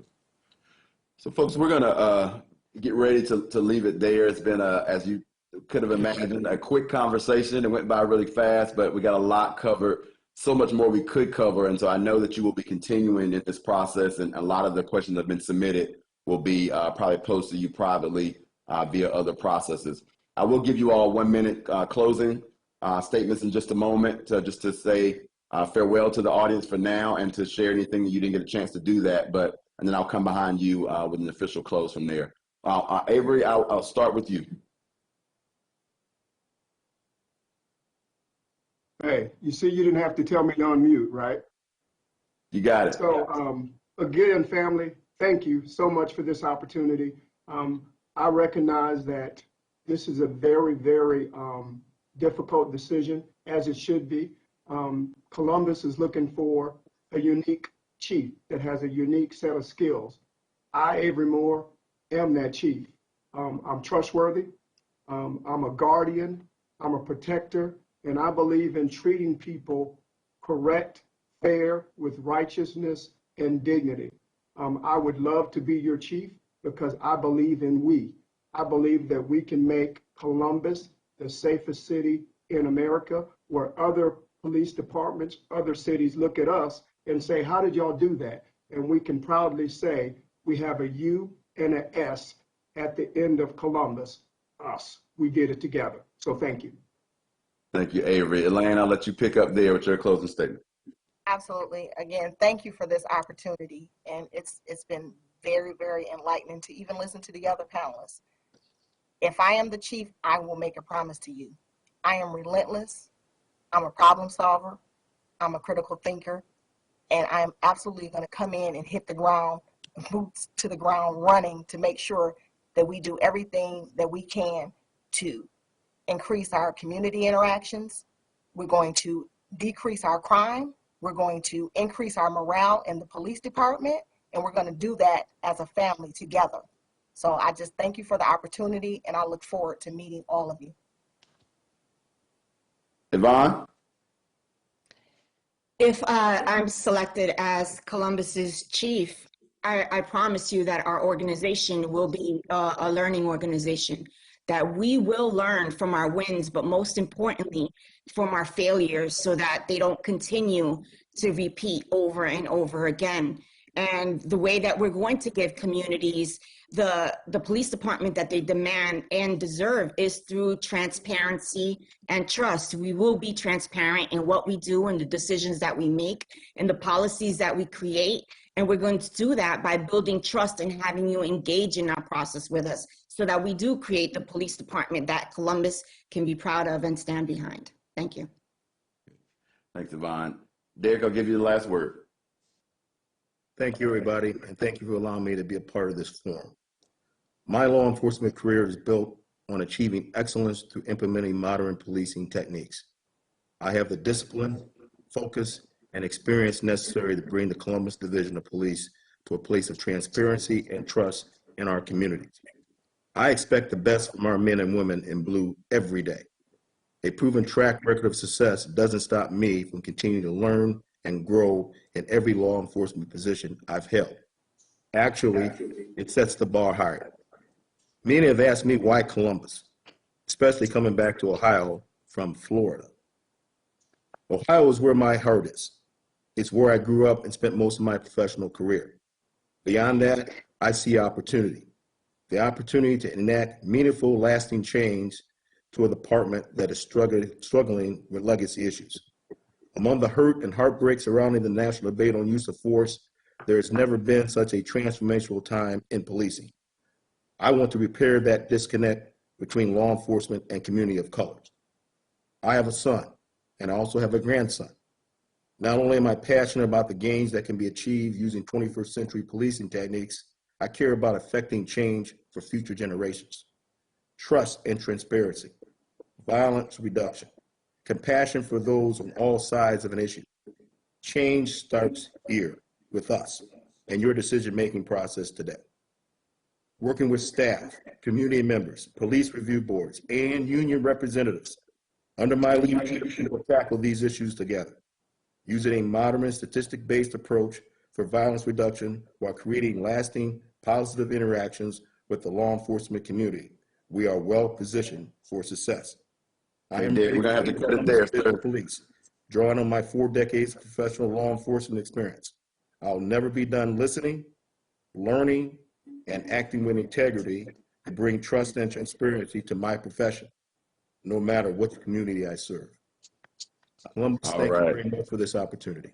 So folks, we're gonna get ready to leave it there. It's been as you could have imagined, a quick conversation. It went by really fast, but we got a lot covered, so much more we could cover. And so I know that you will be continuing in this process, and a lot of the questions that have been submitted will be probably posed to you privately via other processes. I will give you all 1 minute closing statements in just a moment just to say farewell to the audience for now and to share anything that you didn't get a chance to do that. And then I'll come behind you with an official close from there. Avery, I'll start with you. Hey, you see, you didn't have to tell me to unmute, right? You got it. So again, family, thank you so much for this opportunity. I recognize that this is a very, very difficult decision, as it should be. Columbus is looking for a unique chief that has a unique set of skills. I, Avery Moore, am that chief. I'm trustworthy. I'm a guardian. I'm a protector. And I believe in treating people correct, fair, with righteousness and dignity. I would love to be your chief because I believe in we. I believe that we can make Columbus the safest city in America, where other police departments, other cities look at us and say, how did y'all do that? And we can proudly say we have a U and an S at the end of Columbus, us. We did it together. So thank you. Thank you, Avery. Elaine, I'll let you pick up there with your closing statement. Absolutely. Again, thank you for this opportunity. And it's been very, very enlightening to even listen to the other panelists. If I am the chief, I will make a promise to you. I am relentless. I'm a problem solver. I'm a critical thinker. And I'm absolutely going to come in and hit the ground, boots to the ground running to make sure that we do everything that we can to increase our community interactions. We're going to decrease our crime. We're going to increase our morale in the police department. And we're going to do that as a family together. So I just thank you for the opportunity, and I look forward to meeting all of you. Yvonne? If I'm selected as Columbus's chief, I promise you that our organization will be a learning organization, that we will learn from our wins, but most importantly, from our failures so that they don't continue to repeat over and over again. And the way that we're going to give communities the police department that they demand and deserve is through transparency and trust. We will be transparent in what we do and the decisions that we make and the policies that we create. And we're going to do that by building trust and having you engage in our process with us so that we do create the police department that Columbus can be proud of and stand behind. Thank you. Thanks, Yvonne. Derek, I'll give you the last word. Thank you, everybody, and thank you for allowing me to be a part of this forum. My law enforcement career is built on achieving excellence through implementing modern policing techniques. I have the discipline, focus, and experience necessary to bring the Columbus Division of Police to a place of transparency and trust in our communities. I expect the best from our men and women in blue every day. A proven track record of success doesn't stop me from continuing to learn and grow in every law enforcement position I've held. Actually, it sets the bar higher. Many have asked me why Columbus, especially coming back to Ohio from Florida. Ohio is where my heart is. It's where I grew up and spent most of my professional career. Beyond that, I see opportunity. The opportunity to enact meaningful, lasting change to a department that is struggling with legacy issues. Among the hurt and heartbreak surrounding the national debate on use of force, there has never been such a transformational time in policing. I want to repair that disconnect between law enforcement and community of colors. I have a son, and I also have a grandson. Not only am I passionate about the gains that can be achieved using 21st century policing techniques, I care about affecting change for future generations. Trust and transparency, violence reduction, compassion for those on all sides of an issue. Change starts here with us and your decision-making process today. Working with staff, community members, police review boards, and union representatives, under my leadership, we will tackle these issues together, using a modern and statistic-based approach for violence reduction while creating lasting, positive interactions with the law enforcement community. We are well positioned for success. I am We're gonna have to cut it there, sir. Police, drawing on my 4 decades of professional law enforcement experience. I'll never be done listening, learning, and acting with integrity to bring trust and transparency to my profession, no matter what community I serve. Columbus, thank you very much for this opportunity.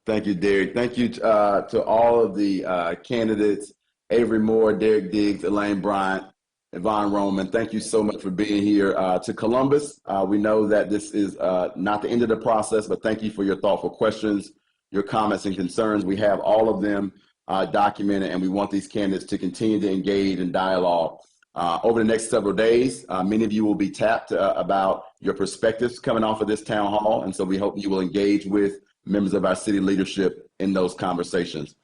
Thank you, Derek. Thank you to all of the candidates, Avery Moore, Derek Diggs, Elaine Bryant, Yvonne Roman. Thank you so much for being here. To Columbus, we know that this is not the end of the process, but thank you for your thoughtful questions, your comments and concerns. We have all of them documented, and we want these candidates to continue to engage in dialogue. Over the next several days, many of you will be tapped about your perspectives coming off of this town hall, and so we hope you will engage with members of our city leadership in those conversations.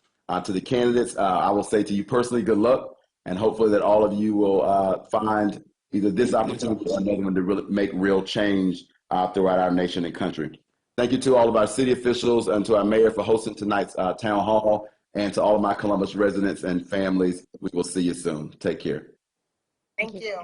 To the candidates, I will say to you personally, good luck, and hopefully that all of you will find either this opportunity or another one to really make real change throughout our nation and country. Thank you to all of our city officials and to our mayor for hosting tonight's town hall, and to all of my Columbus residents and families. We will see you soon. Take care. Thank you.